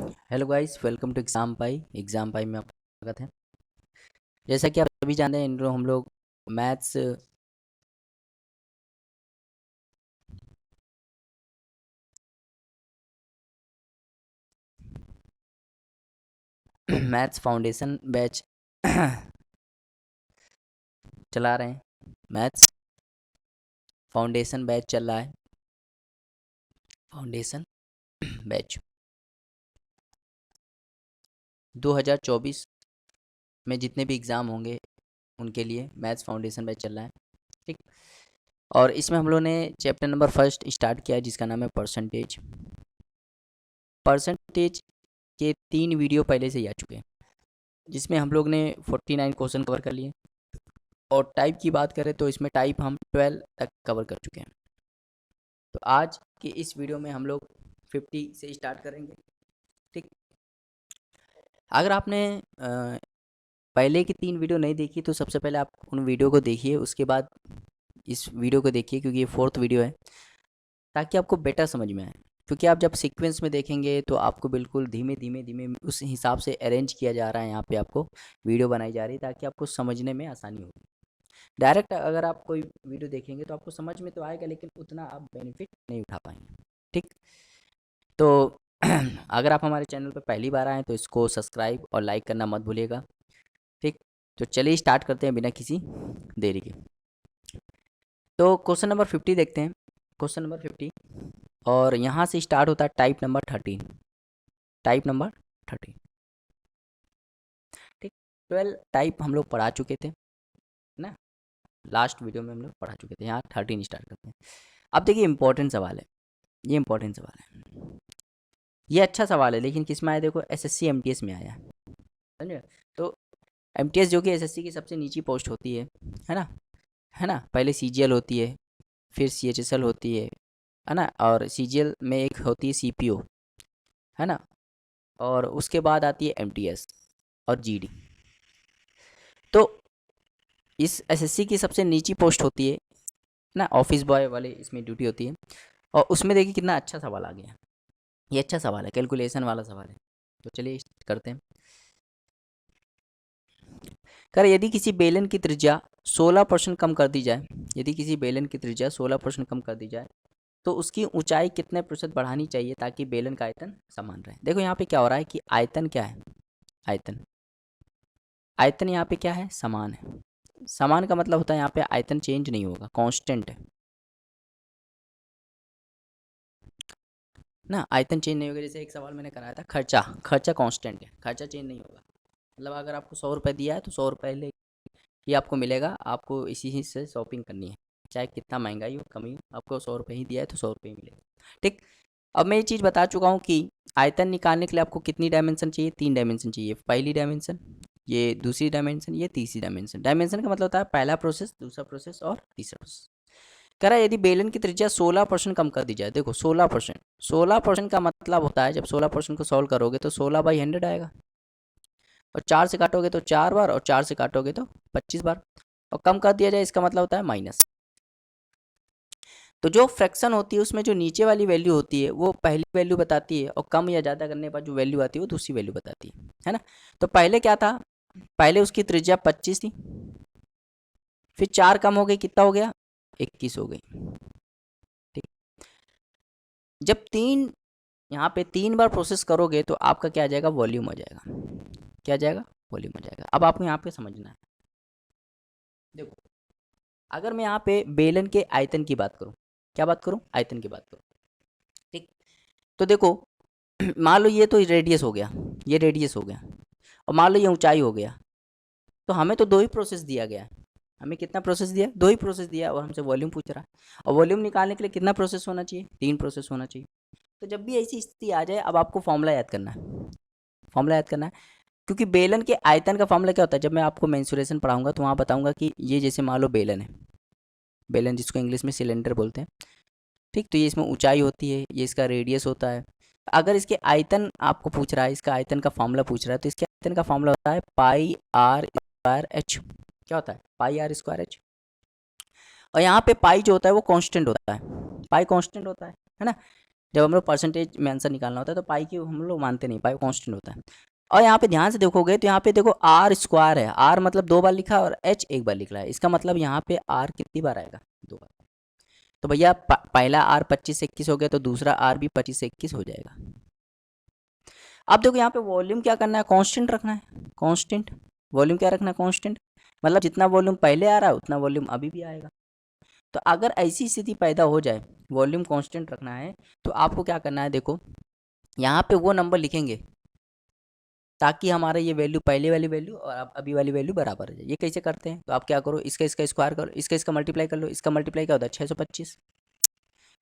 Hello guys, welcome to Exampur में आपका स्वागत है। जैसा कि आप सभी जानते हैं, हम लोग मैथ्स मैथ्स फाउंडेशन बैच चला रहे हैं। मैथ्स फाउंडेशन बैच चल रहा है। फाउंडेशन बैच 2024 में जितने भी एग्ज़ाम होंगे उनके लिए मैथ्स फाउंडेशन बैच चल रहा है। ठीक। और इसमें हम लोगों ने चैप्टर नंबर फर्स्ट स्टार्ट किया है, जिसका नाम है परसेंटेज। परसेंटेज के 3 वीडियो पहले से ही आ चुके हैं, जिसमें हम लोग ने 49 क्वेश्चन कवर कर लिए। और टाइप की बात करें तो इसमें टाइप हम 12 तक कवर कर चुके हैं। तो आज की इस वीडियो में हम लोग 50 से स्टार्ट करेंगे। ठीक। अगर आपने पहले की 3 वीडियो नहीं देखी तो सबसे पहले आप उन वीडियो को देखिए, उसके बाद इस वीडियो को देखिए, क्योंकि ये 4th वीडियो है, ताकि आपको बेटर समझ में आए। क्योंकि आप जब सीक्वेंस में देखेंगे तो आपको बिल्कुल धीमे धीमे धीमे उस हिसाब से अरेंज किया जा रहा है। यहाँ पे आपको वीडियो बनाई जा रही है ताकि आपको समझने में आसानी हो। डायरेक्ट अगर आप कोई वीडियो देखेंगे तो आपको समझ में तो आएगा, लेकिन उतना आप बेनिफिट नहीं उठा पाएंगे। ठीक। तो अगर आप हमारे चैनल पर पहली बार आएँ तो इसको सब्सक्राइब और लाइक करना मत भूलिएगा। ठीक। तो चलिए स्टार्ट करते हैं बिना किसी देरी के। तो क्वेश्चन नंबर 50 देखते हैं। क्वेश्चन नंबर 50, और यहाँ से स्टार्ट होता है टाइप नंबर 13। Type number 13। ठीक। 12 टाइप हम लोग पढ़ा चुके थे ना, लास्ट वीडियो में हम लोग पढ़ा चुके थे। यहाँ 13 स्टार्ट करते हैं। अब देखिए, इंपॉर्टेंट सवाल है, ये इंपॉर्टेंट सवाल है। ये अच्छा सवाल है, लेकिन किस में आया? देखो, एसएससी एमटीएस में आया, समझे? तो एमटीएस जो कि एसएससी की सबसे नीची पोस्ट होती है ना, है ना। पहले सीजीएल होती है, फिर सीएचएसएल होती है ना, और सीजीएल में एक होती है सीपीओ, है ना, और उसके बाद आती है एमटीएस और जीडी। तो इस एसएससी की सबसे नीची पोस्ट होती है ना, ऑफिस बॉय वाले इसमें ड्यूटी होती है। और उसमें देखिए कितना अच्छा सवाल आ गया। ये अच्छा सवाल है, कैलकुलेशन वाला सवाल है। तो चलिए करते हैं। कर यदि किसी बेलन की त्रिज्या 16% कम कर दी जाए, यदि किसी बेलन की त्रिज्या 16% कम कर दी जाए तो उसकी ऊंचाई कितने प्रतिशत बढ़ानी चाहिए ताकि बेलन का आयतन समान रहे? देखो यहाँ पे क्या हो रहा है कि आयतन क्या है? आयतन, आयतन यहाँ पे क्या है? समान है। समान का मतलब होता है यहाँ पे आयतन चेंज नहीं होगा, कांस्टेंट है ना। आयतन चेंज नहीं होगा। जैसे एक सवाल मैंने कराया था, खर्चा, खर्चा कांस्टेंट है, खर्चा चेंज नहीं होगा। मतलब अगर आपको 100 रुपये दिया है तो 100 रुपये ही आपको मिलेगा। आपको इसी ही से शॉपिंग करनी है, चाहे कितना महंगाई हो कमी हो, आपको 100 रुपये ही दिया है तो 100 रुपये ही मिलेगा। ठीक। अब मैं ये चीज़ बता चुका हूँ कि आयतन निकालने के लिए आपको कितनी डायमेंशन चाहिए? 3 डायमेंशन चाहिए। पहली डायमेंशन, ये दूसरी डायमेंशन, ये तीसरी डायमेंशन। डायमेंशन का मतलब होता है पहला प्रोसेस, दूसरा प्रोसेस और तीसरा प्रोसेस। कह रहा है यदि बेलन की त्रिज्या 16% कम कर दी जाए। देखो 16%, 16% का मतलब होता है, जब 16% को सॉल्व करोगे तो 16/100 आएगा, और 4 से काटोगे तो 4 बार, और 4 से काटोगे तो 25 बार। और कम कर दिया जाए इसका मतलब होता है माइनस। तो जो फ्रैक्शन होती है उसमें जो नीचे वाली वैल्यू होती है वो पहली वैल्यू बताती है, और कम या ज़्यादा करने पर जो वैल्यू आती है वो दूसरी वैल्यू बताती है ना। तो पहले क्या था? पहले उसकी त्रिज्या 25 थी, फिर 4 कम हो गई, कितना हो गया? 21 हो गई। ठीक। जब यहाँ पे 3 बार प्रोसेस करोगे तो आपका क्या आ जाएगा? वॉल्यूम आ जाएगा। क्या आ जाएगा? वॉल्यूम आ जाएगा। अब आपको यहाँ पे समझना है। देखो, अगर मैं यहाँ पे बेलन के आयतन की बात करूँ, क्या बात करूँ? आयतन की बात करूँ। ठीक। तो देखो, मान लो ये तो रेडियस हो गया, ये रेडियस हो गया, और मान लो ये ऊंचाई हो गया। तो हमें तो 2 ही प्रोसेस दिया गया है। हमें कितना प्रोसेस दिया? 2 ही प्रोसेस दिया, और हमसे वॉल्यूम पूछ रहा है। और वॉल्यूम निकालने के लिए कितना प्रोसेस होना चाहिए? 3 प्रोसेस होना चाहिए। तो जब भी ऐसी स्थिति आ जाए, अब आपको फॉर्मूला याद करना है। फॉर्मूला याद करना है, क्योंकि बेलन के आयतन का फॉर्मूला क्या होता है? जब मैं आपको मेंसुरेशन पढ़ाऊंगा तो वहाँ बताऊंगा कि ये जैसे मान लो बेलन है, बेलन जिसको इंग्लिश में सिलेंडर बोलते हैं। ठीक। तो ये इसमें ऊंचाई होती है, ये इसका रेडियस होता है। अगर इसके आयतन आपको पूछ रहा है, इसका आयतन का फॉर्मूला पूछ रहा है, तो इसके आयतन का फॉर्मूला होता है पाई आर स्क्वायर एच। क्या होता है? पाई आर स्क्वायर एच। और यहाँ पे पाई जो होता है वो कांस्टेंट होता है, पाई कांस्टेंट होता है ना। जब हम लोग परसेंटेज में आंसर निकालना होता है तो पाई की हम लोग मानते नहीं, पाई कांस्टेंट होता है। और यहाँ पे ध्यान से देखोगे तो यहाँ पे देखो आर स्क्वायर है, आर मतलब 2 बार लिखा और एच 1 बार लिख रहा है, इसका मतलब यहाँ पे आर कितनी बार आएगा, 2 बार। तो भैया पहला आर 25 से 21 हो गया तो दूसरा आर भी 25 से 21 हो जाएगा। अब देखो यहाँ पे वॉल्यूम क्या करना है, कांस्टेंट रखना है, कांस्टेंट। वॉल्यूम क्या रखना है, कांस्टेंट। मतलब जितना वॉल्यूम पहले आ रहा है उतना वॉल्यूम अभी भी आएगा। तो अगर ऐसी स्थिति पैदा हो जाए, वॉल्यूम कांस्टेंट रखना है, तो आपको क्या करना है, देखो यहाँ पे वो नंबर लिखेंगे ताकि हमारा ये वैल्यू, पहले वाली वैल्यू और अब अभी वाली वैल्यू बराबर हो जाए। ये कैसे करते हैं, तो आप क्या करो, इसका स्क्वायर करो, इसका मल्टीप्लाई कर लो, इसका मल्टीप्लाई क्या होता है 625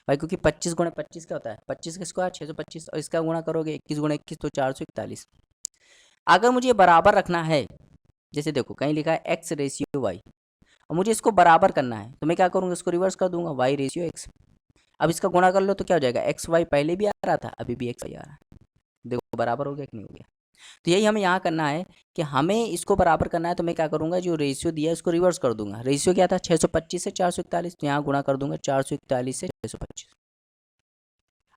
भाई, क्योंकि 25 गुणा 25 क्या होता है 25 का स्क्वायर 625, और इसका गुणा करोगे 21 गुणा 21 तो 441। अगर मुझे बराबर रखना है, जैसे देखो कहीं लिखा है x रेशियो y, और मुझे इसको बराबर करना है तो मैं क्या करूँगा, इसको रिवर्स कर दूंगा, y रेशियो x। अब इसका गुणा कर लो तो क्या हो जाएगा, एक्स वाई पहले भी आ रहा था अभी भी एक्स वाई आ रहा है, देखो बराबर हो गया कि नहीं हो गया। तो यही हमें यहाँ करना है कि हमें इसको बराबर करना है, तो मैं क्या करूँगा, जो रेशियो दिया है उसको रिवर्स कर दूंगा। रेशियो क्या था 625 से 441, तो यहाँ गुणा कर दूंगा 441 से 625।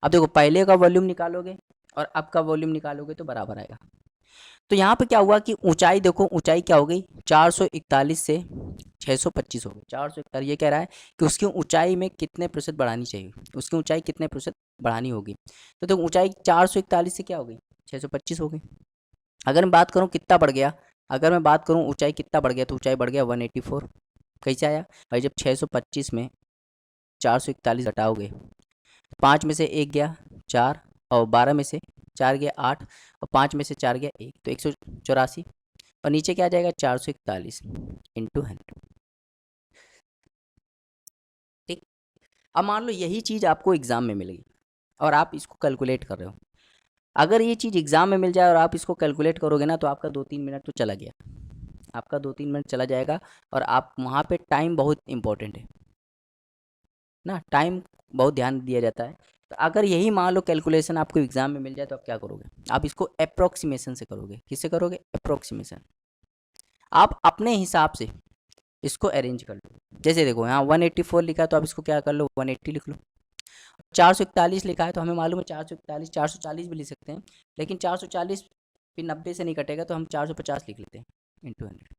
अब देखो पहले का वॉल्यूम निकालोगे और अब का वॉल्यूम निकालोगे तो बराबर आएगा। तो यहाँ पे क्या हुआ कि ऊंचाई देखो, ऊंचाई क्या हो गई 441 से 625 हो गई। 441 ये कह रहा है कि उसकी ऊंचाई में कितने प्रतिशत बढ़ानी चाहिए, उसकी ऊंचाई कितने प्रतिशत बढ़ानी होगी। तो देखो ऊंचाई 441 से क्या हो गई 625 हो गई। अगर मैं बात करूँ कितना बढ़ गया, अगर मैं बात करूँ ऊंचाई कितना बढ़ गया, तो ऊंचाई बढ़ गया 184। कैसे आया भाई, जब 625 में 441 घटाओगे, 5 में से 1 गया 4, और 12 में से 4 गया 8, और 5 में से 4 गया 1, तो 184, और नीचे क्या आ जाएगा 441 इंटू 100। ठीक। अब मान लो यही चीज़ आपको एग्ज़ाम में मिल गई और आप इसको कैलकुलेट कर रहे हो। अगर ये चीज़ एग्ज़ाम में मिल जाए और आप इसको कैलकुलेट करोगे ना, तो आपका 2-3 मिनट तो चला गया, आपका 2-3 मिनट चला जाएगा। और आप वहाँ पे टाइम बहुत इंपॉर्टेंट है ना, टाइम बहुत ध्यान दिया जाता है। तो अगर यही मान लो कैलकुलेशन आपको एग्ज़ाम में मिल जाए तो आप क्या करोगे, आप इसको अप्रोक्सीमेशन से करोगे। किससे करोगे, अप्रोक्सीमेशन। आप अपने हिसाब से इसको अरेंज कर लो। जैसे देखो यहाँ 184 लिखा है तो आप इसको क्या कर लो 180 लिख लो। 441 लिखा है तो हमें मालूम है 441 440 भी लिख सकते हैं, लेकिन 440 फिर 90 से नहीं कटेगा तो हम 450 लिख लेते हैं इंटू 100।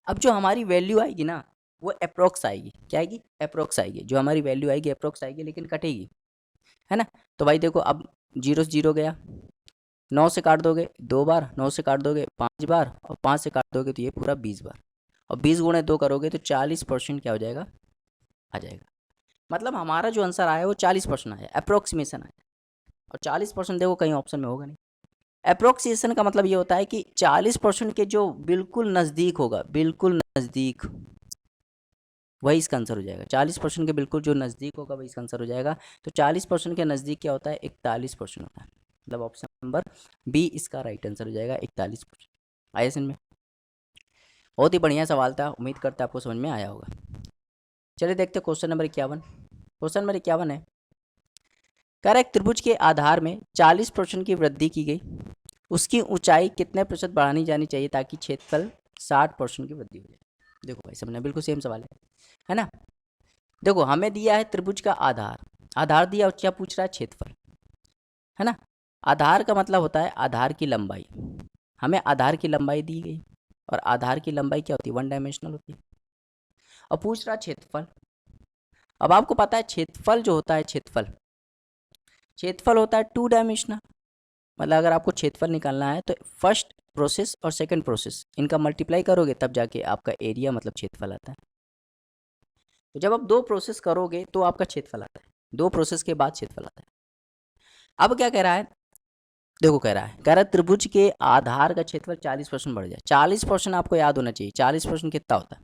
अब जो हमारी वैल्यू आएगी ना वो अप्रोक्स आएगी। क्या आएगी, अप्रोक्स आएगी। जो हमारी वैल्यू आएगी अप्रोक्स आएगी, लेकिन कटेगी, है ना। तो भाई देखो अब 0 से 0 गया, 9 से काट दोगे 2 बार, 9 से काट दोगे 5 बार, और 5 से काट दोगे तो ये पूरा 20 बार, और 20 गुणे 2 करोगे तो 40% क्या हो जाएगा, आ जाएगा। मतलब हमारा जो आंसर आया वो 40% आया, अप्रोक्सीमेशन आया। और 40% देखो कहीं ऑप्शन में होगा नहीं। अप्रोक्सीमेशन का मतलब ये होता है कि 40% के जो बिल्कुल नज़दीक होगा, बिल्कुल नज़दीक, वही इसका आंसर हो जाएगा। 40% के बिल्कुल जो नज़दीक होगा वही इसका आंसर हो जाएगा। तो 40% के नज़दीक क्या होता है, 41% होता है। मतलब ऑप्शन नंबर बी इसका राइट आंसर हो जाएगा, 41%। आया समझ में। बहुत ही बढ़िया सवाल था, उम्मीद करते आपको समझ में आया होगा। चलिए देखते क्वेश्चन नंबर 51। क्वेश्चन नंबर 51 है, कह रहा है त्रिभुज के आधार में 40% की वृद्धि की गई, उसकी ऊंचाई कितने प्रतिशत बढ़ानी जानी चाहिए ताकि क्षेत्रफल 60% की वृद्धि हो जाए। देखो भाई समझना, बिल्कुल सेम सवाल है ना। देखो हमें दिया है त्रिभुज का आधार, आधार दिया और क्या पूछ रहा है, क्षेत्रफल, है ना। आधार का मतलब होता है आधार की लंबाई। हमें आधार की लंबाई दी गई, और आधार की लंबाई क्या होती है, 1 डायमेंशनल होती है। और पूछ रहा क्षेत्रफल। अब आपको पता है क्षेत्रफल जो होता है, क्षेत्रफल होता है 2 डायमेंशनल। मतलब अगर आपको क्षेत्रफल निकालना है तो फर्स्ट प्रोसेस और सेकंड प्रोसेस इनका मल्टीप्लाई करोगे तब जाके आपका एरिया मतलब क्षेत्रफल आता है। तो जब आप 2 प्रोसेस करोगे तो आपका क्षेत्रफल आता है, 2 प्रोसेस के बाद क्षेत्रफल आता है। अब क्या कह रहा है, देखो कह रहा है त्रिभुज के आधार का क्षेत्रफल 40% बढ़ जाए। 40% आपको याद होना चाहिए, 40% कितना होता है।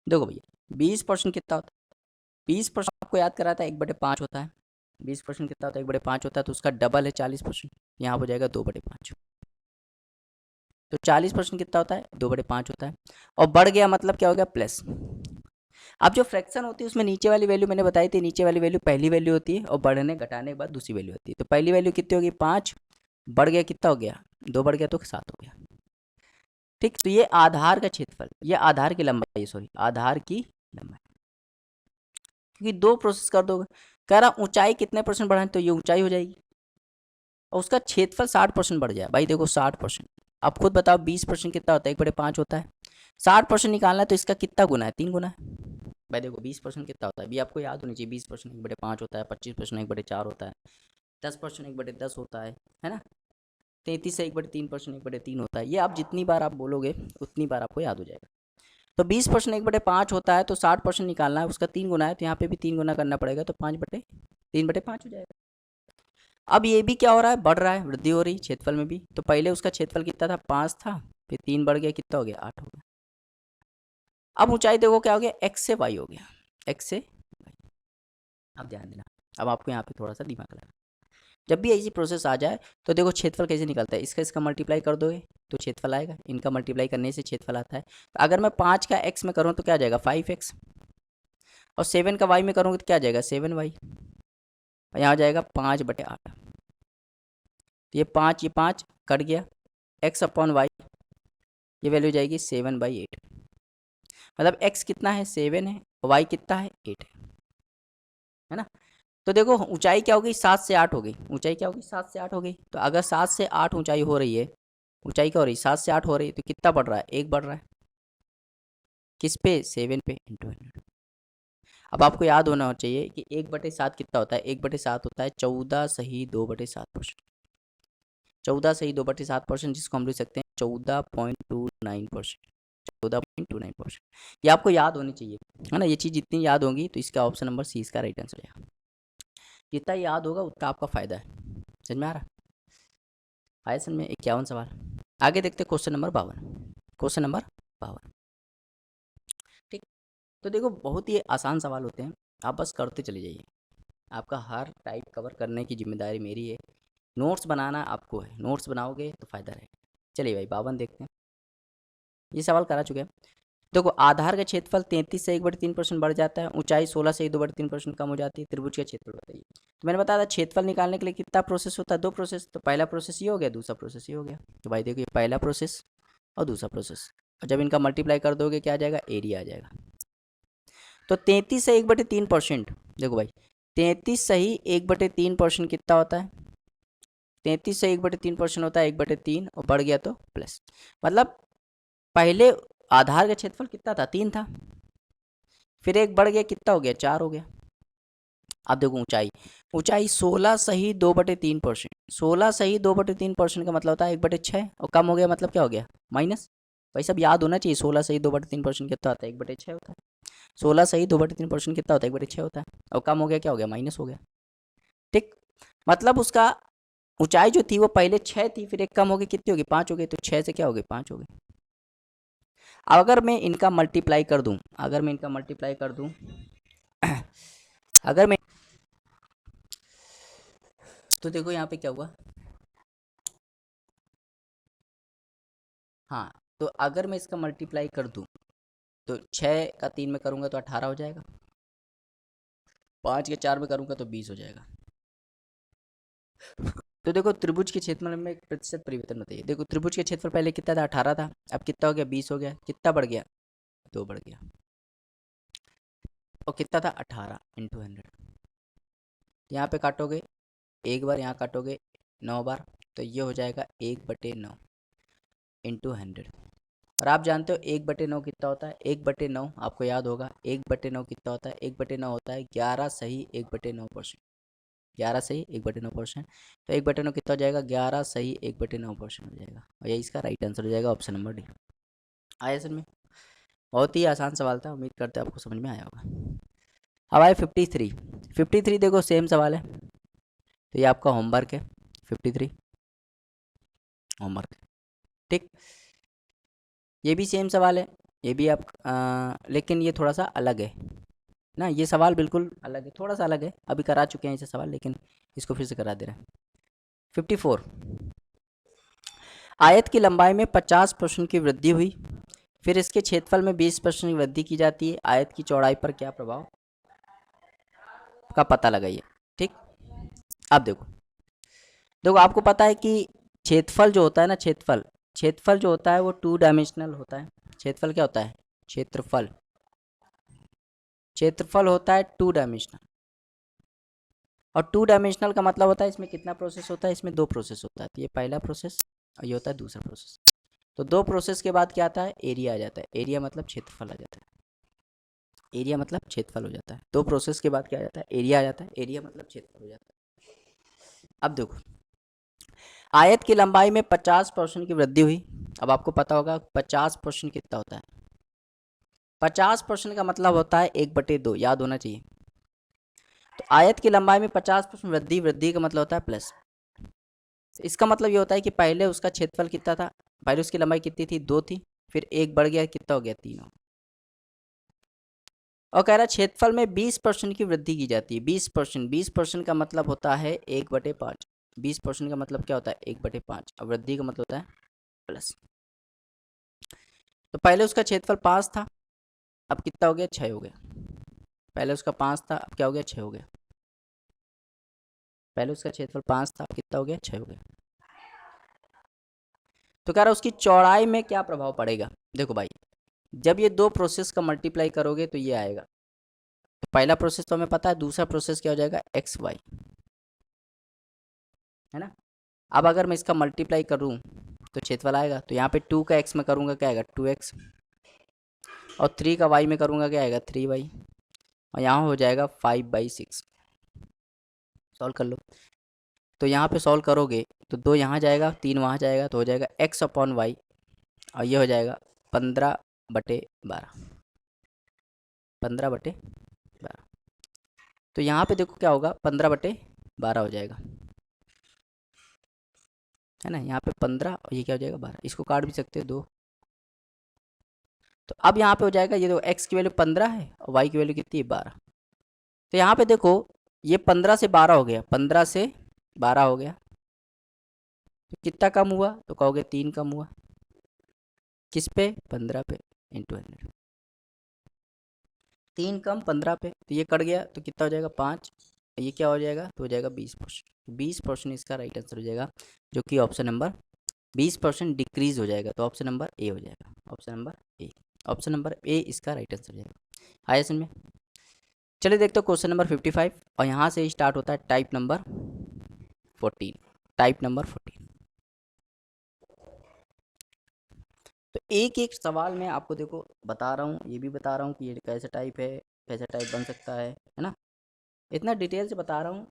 देखो भैया 20% कितना होता है, 20% आपको याद करा था 1/5 होता है। 20% कितना होता है, 1/5 होता है, तो उसका डबल है 40%, यहाँ हो जाएगा 2/5। तो 40% कितना होता है, 2/5 होता है। और बढ़ गया मतलब क्या हो गया, प्लस। अब जो फ्रैक्शन होती है उसमें नीचे वाली वैल्यू मैंने बताई थी, नीचे वाली वैल्यू पहली वैल्यू होती है और बढ़ने घटाने के बाद दूसरी वैल्यू होती है। तो पहली वैल्यू कितनी होगी 5, बढ़ गया कितना हो गया 2, बढ़ गया तो 7 हो गया। ठीक। तो ये आधार का क्षेत्रफल, ये आधार की लंबाई, सॉरी आधार की लंबाई, क्योंकि 2 प्रोसेस कर दोगे कह रहा ऊंचाई कितने परसेंट बढ़ाएं, तो ये ऊंचाई हो जाएगी और उसका क्षेत्रफल 60% बढ़ जाए। भाई देखो 60%, अब खुद बताओ 20% कितना होता है, 1/5 होता है। 60% निकालना है तो इसका कितना गुना है, 3 गुना है। भाई देखो 20% कितना होता है, भी आपको याद होनी चाहिए। 20% 1/5 होता है, 25% 1/4 होता है, 10% 1/10 होता है ना। 33 से 1/3% 1/3 होता है। ये आप जितनी बार आप बोलोगे उतनी बार आपको याद हो जाएगा। तो 20% 1/5 होता है, तो 60% निकालना है, उसका 3 गुना है, तो यहाँ पे भी 3 गुना करना पड़ेगा, तो 3/5 हो जाएगा। अब ये भी क्या हो रहा है, बढ़ रहा है, वृद्धि हो रही क्षेत्रफल में भी। तो पहले उसका क्षेत्रफल कितना था, 5 था, फिर 3 बढ़ गया, कितना हो गया, 8 हो गया। अब ऊंचाई देखो क्या हो गया, x से y हो गया, x से y। अब ध्यान देना, अब आपको यहाँ पे थोड़ा सा दिमाग लगा। जब भी ऐसी प्रोसेस आ जाए तो देखो क्षेत्रफल कैसे निकलता है, इसका मल्टीप्लाई कर दोगे तो क्षेत्रफल आएगा, इनका मल्टीप्लाई करने से क्षेत्रफल आता है। तो अगर मैं 5 का x में करूँ तो क्या आ जाएगा, 5x, और 7 का y में करूँगा तो क्या आ जाएगा, 7y, और यहाँ आ जाएगा 5/8। तो ये 5 कट गया, x/y, ये वैल्यू जाएगी 7/8। मतलब x कितना है, 7 है, y कितना है, 8 है ना। तो देखो ऊंचाई क्या हो गई, 7 से 8 हो गई, ऊंचाई क्या होगी, 7 से 8 हो गई। तो अगर 7 से 8 ऊंचाई हो रही है, ऊंचाई क्या हो रही है, 7 से 8 हो रही है, तो कितना बढ़ रहा है, 1 बढ़ रहा है, किस पे, 7 पे इंटू 100। अब आपको याद होना चाहिए कि 1/7 कितना होता है, 1/7 होता है 14 सही 2/7%। 14 सही 2/7%, जिसको हम लिख सकते हैं 14.29%। 14.29%, ये आपको याद होनी चाहिए, है ना। ये चीज़ जितनी याद होगी तो इसका ऑप्शन नंबर सी इसका राइट आंसर है। जितना याद होगा उतना आपका फायदा है। समझ में आ रहा, आया समझ में। 51 सवाल। आगे देखते क्वेश्चन नंबर 52। क्वेश्चन नंबर 52, ठीक। तो देखो बहुत ही आसान सवाल होते हैं, आप बस करते चले जाइए। आपका हर टाइप कवर करने की जिम्मेदारी मेरी है, नोट्स बनाना आपको है, नोट्स बनाओगे तो फायदा रहेगा। चलिए भाई 52 देखते हैं। ये सवाल करा चुके हैं। देखो आधार का क्षेत्रफल 33 से 1/3% बढ़ जाता है, ऊंचाई 16 से 2/3% कम हो जाती है। त्रिभुज का क्षेत्रफल बताइए। तो मैंने बताया था क्षेत्रफल निकालने के लिए कितना प्रोसेस होता है, 2 प्रोसेस। तो पहला प्रोसेस ये हो गया, दूसरा प्रोसेस ये हो गया। तो भाई देखो ये पहला प्रोसेस और दूसरा प्रोसेस, और जब इनका मल्टीप्लाई कर दोगे क्या आ जाएगा, एरिया आ जाएगा। तो 33 से 1/3%, देखो भाई 33 सही 1/3% कितना होता है, 33 से 1/3% होता है 1/3, और बढ़ गया तो प्लस। मतलब पहले आधार का क्षेत्रफल कितना था, 3 था, फिर 1 बढ़ गया, कितना हो गया, 4 हो गया। अब देखो ऊंचाई, ऊंचाई 16 सही 2/3%, 16 सही 2/3% का मतलब होता है 1/6, और कम हो गया मतलब क्या हो गया, माइनस। भाई सब याद होना चाहिए, 16 सही 2/3% कितना होता है, 1/6 होता है। 16 सही 2/3% कितना होता है, 1/6 होता है, और कम हो गया क्या हो गया, माइनस हो गया, ठीक। मतलब उसका ऊंचाई जो थी वो पहले 6 थी, फिर 1 कम हो गई, कितनी हो गई, 5 हो गई। तो 6 से क्या हो गई, 5 हो गई। अब अगर मैं इनका मल्टीप्लाई कर दूं, अगर मैं इनका मल्टीप्लाई कर दूं अगर मैं, तो देखो यहाँ पे क्या हुआ, हाँ। तो अगर मैं इसका मल्टीप्लाई कर दूं तो 6 का 3 में करूँगा तो 18 हो जाएगा, 5 के 4 में करूँगा तो 20 हो जाएगा। तो देखो त्रिभुज के क्षेत्रफल में एक प्रतिशत परिवर्तन बताइए। देखो त्रिभुज के क्षेत्रफल पहले कितना था, 18 था, अब कितना हो गया, 20 हो गया। कितना बढ़ गया, 2 बढ़ गया, और कितना था, 18 इंटू 100। यहाँ पे काटोगे, एक बार यहाँ काटोगे 9 बार, तो ये हो जाएगा 1/9 इंटू 100। और आप जानते हो 1/9 कितना होता है, 1/9 आपको याद होगा, 1/9 कितना होता है, 1/9 होता है 11 सही 1/9%। 11 सही 1/9%, तो 1/9 कितना हो जाएगा, 11 सही 1/9% हो जाएगा, और यही इसका राइट आंसर हो जाएगा, ऑप्शन नंबर डी। आया सर में, बहुत ही आसान सवाल था, उम्मीद करते हैं आपको समझ में आया होगा। अब आए 53। 53 देखो सेम सवाल है, तो ये आपका होमवर्क है, 53 होमवर्क, ठीक। ये भी सेम सवाल है, ये भी आप लेकिन ये थोड़ा सा अलग है ना, ये सवाल बिल्कुल अलग है, थोड़ा सा अलग है, अभी करा चुके हैं इसे सवाल, लेकिन इसको फिर से करा दे रहे हैं। 54, आयत की लंबाई में 50% की वृद्धि हुई, फिर इसके क्षेत्रफल में 20% की वृद्धि की जाती है, आयत की चौड़ाई पर क्या प्रभाव का पता लगाइए, ठीक। अब देखो, देखो आपको पता है कि क्षेत्रफल जो होता है ना, क्षेत्रफल जो होता है वो 2 डायमेंशनल होता है। क्षेत्रफल क्या होता है, क्षेत्रफल होता है 2 डायमेंशनल, और 2 डायमेंशनल का मतलब होता है इसमें कितना प्रोसेस होता है, इसमें 2 प्रोसेस होता है। तो ये पहला प्रोसेस और ये होता है दूसरा प्रोसेस। तो 2 प्रोसेस के बाद क्या आता है, एरिया आ जाता है। एरिया मतलब क्षेत्रफल आ जाता है। एरिया मतलब क्षेत्रफल हो जाता है। 2 प्रोसेस के बाद क्या आ जाता है, एरिया आ जाता है। एरिया मतलब क्षेत्रफल हो जाता है। अब देखो, आयत की लंबाई में 50% की वृद्धि हुई। अब आपको पता होगा 50% कितना होता है। 50% का मतलब होता है 1/2, याद होना चाहिए। तो आयत की लंबाई में 50% वृद्धि, वृद्धि का मतलब होता है प्लस। इसका मतलब ये होता है कि पहले उसका क्षेत्रफल कितना था, पहले उसकी लंबाई कितनी थी, 2 थी, फिर 1 बढ़ गया, कितना हो गया, 3 हो। और कह रहा है क्षेत्रफल में 20% की वृद्धि की जाती है। 20%, 20% का मतलब होता है 1/5। 20% का मतलब क्या होता है, 1/5। और वृद्धि का मतलब होता है प्लस। तो पहले उसका क्षेत्रफल 5 था, अब कितना हो गया, 6 हो गया। पहले उसका 5 था, अब क्या हो गया, 6 हो गया। पहले उसका क्षेत्रफल 5 था, अब कितना हो गया, 6 हो गया। तो कह रहा है उसकी चौड़ाई में क्या प्रभाव पड़ेगा। देखो भाई, जब ये 2 प्रोसेस का मल्टीप्लाई करोगे तो ये आएगा। तो पहला प्रोसेस तो हमें पता है, दूसरा प्रोसेस क्या हो जाएगा, एक्स वाई, है ना। अब अगर मैं इसका मल्टीप्लाई करूँ तो क्षेत्रफल आएगा। तो यहाँ पे 2 का एक्स में करूँगा क्या आएगा, 2x, और 3 का वाई में करूँगा क्या आएगा, 3y, और यहाँ हो जाएगा 5/6। सॉल्व कर लो। तो यहाँ पे सॉल्व करोगे तो 2 यहाँ जाएगा, 3 वहाँ जाएगा, तो हो जाएगा x/y, और ये हो जाएगा 15/12। 15/12। तो यहाँ पे देखो क्या होगा, 15/12 हो जाएगा, है ना। यहाँ पे 15 और ये क्या हो जाएगा, 12। इसको काट भी सकते हो 2। तो अब यहाँ पे हो जाएगा, ये तो x की वैल्यू 15 है और y की वैल्यू कितनी है, 12। तो यहाँ पे देखो, ये 15 से 12 हो गया, 15 से 12 हो गया, तो कितना कम हुआ, तो कहोगे 3 कम हुआ। किस पे, 15 पे, इंटू 100। 3 कम 15 पे, तो ये कट गया, तो कितना हो जाएगा, 5। ये क्या हो जाएगा, तो हो जाएगा 20%। 20% इसका राइट आंसर हो जाएगा, जो कि ऑप्शन नंबर 20% डिक्रीज हो जाएगा। तो ऑप्शन नंबर ए हो जाएगा, option number A. Option number A इसका राइट आंसर हो जाएगा। आया समझ में। चलिए देखते हो क्वेश्चन नंबर 55, और यहाँ से स्टार्ट होता है टाइप नंबर 14। Type number 14। तो एक एक सवाल मैं आपको देखो बता रहा हूँ, ये भी बता रहा हूँ कि ये कैसा टाइप है, कैसा टाइप बन सकता है ना। इतना डिटेल से बता रहा हूँ,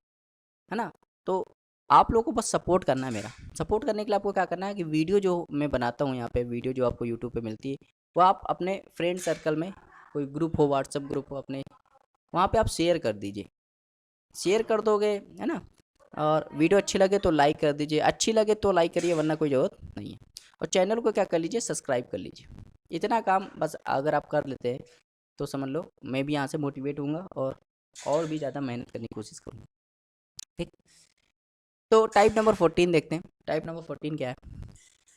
है ना। तो आप लोगों को बस सपोर्ट करना है। मेरा सपोर्ट करने के लिए आपको क्या करना है कि वीडियो जो मैं बनाता हूँ यहाँ पे, वीडियो जो आपको यूट्यूब पे मिलती है, वो आप अपने फ्रेंड सर्कल में, कोई ग्रुप हो, व्हाट्सअप ग्रुप हो अपने, वहाँ पे आप शेयर कर दीजिए। शेयर कर दोगे, है ना। और वीडियो अच्छी लगे तो लाइक कर दीजिए, अच्छी लगे तो लाइक करिए, वरना कोई ज़रूरत नहीं है। और चैनल को क्या कर लीजिए, सब्सक्राइब कर लीजिए। इतना काम बस अगर आप कर लेते हैं तो समझ लो मैं भी यहाँ से मोटिवेट हूँगा और भी ज़्यादा मेहनत करने की कोशिश करूँगा। ठीक। तो टाइप नंबर 14 देखते हैं। टाइप नंबर 14 क्या है,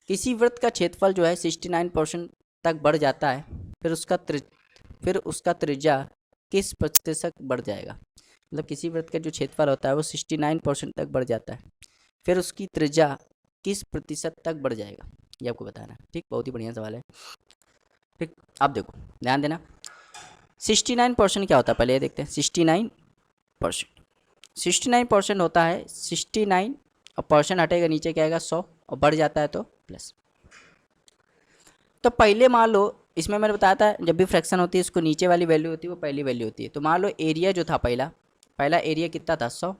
किसी वृत्त का क्षेत्रफल जो है 69% तक बढ़ जाता है, फिर उसका त्रिज्या किस प्रतिशत बढ़ जाएगा। मतलब किसी वृत्त का जो क्षेत्रफल होता है वो 69% तक बढ़ जाता है, फिर उसकी त्रिज्या किस प्रतिशत तक बढ़ जाएगा, ये आपको बताना है। ठीक, बहुत ही बढ़िया सवाल है। ठीक, अब देखो ध्यान देना, 69% क्या होता है, पहले ये देखते हैं। 69%, 69% होता है 69, और परसेंट हटेगा, नीचे क्या आएगा, 100, और बढ़ जाता है तो प्लस। तो पहले मान लो, इसमें मैंने बताया था जब भी फ्रैक्शन होती है उसको नीचे वाली वैल्यू होती है वो पहली वैल्यू होती है। तो मान लो एरिया जो था पहला एरिया कितना था, 100,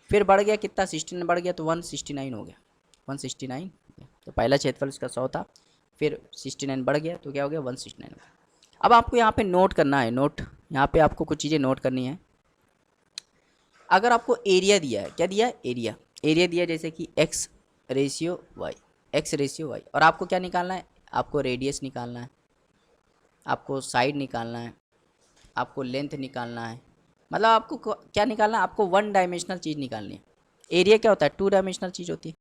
फिर बढ़ गया कितना, 69 बढ़ गया, तो 169 हो गया, 169। तो पहला क्षेत्रफल उसका 100 था, फिर 69 बढ़ गया, तो क्या हो गया, 169 हो गया। अब आपको यहाँ पे नोट करना है, नोट, यहाँ पे आपको कुछ चीज़ें नोट करनी है। अगर आपको एरिया दिया है, क्या दिया है, एरिया, एरिया दिया जैसे कि x ratio y, x ratio y, और आपको क्या निकालना है, आपको रेडियस निकालना है, आपको साइड निकालना है, आपको लेंथ निकालना है। मतलब आपको क्या निकालना है, आपको 1 डायमेंशनल चीज़ निकालनी है। एरिया क्या होता है, 2 डायमेंशनल चीज़ होती है।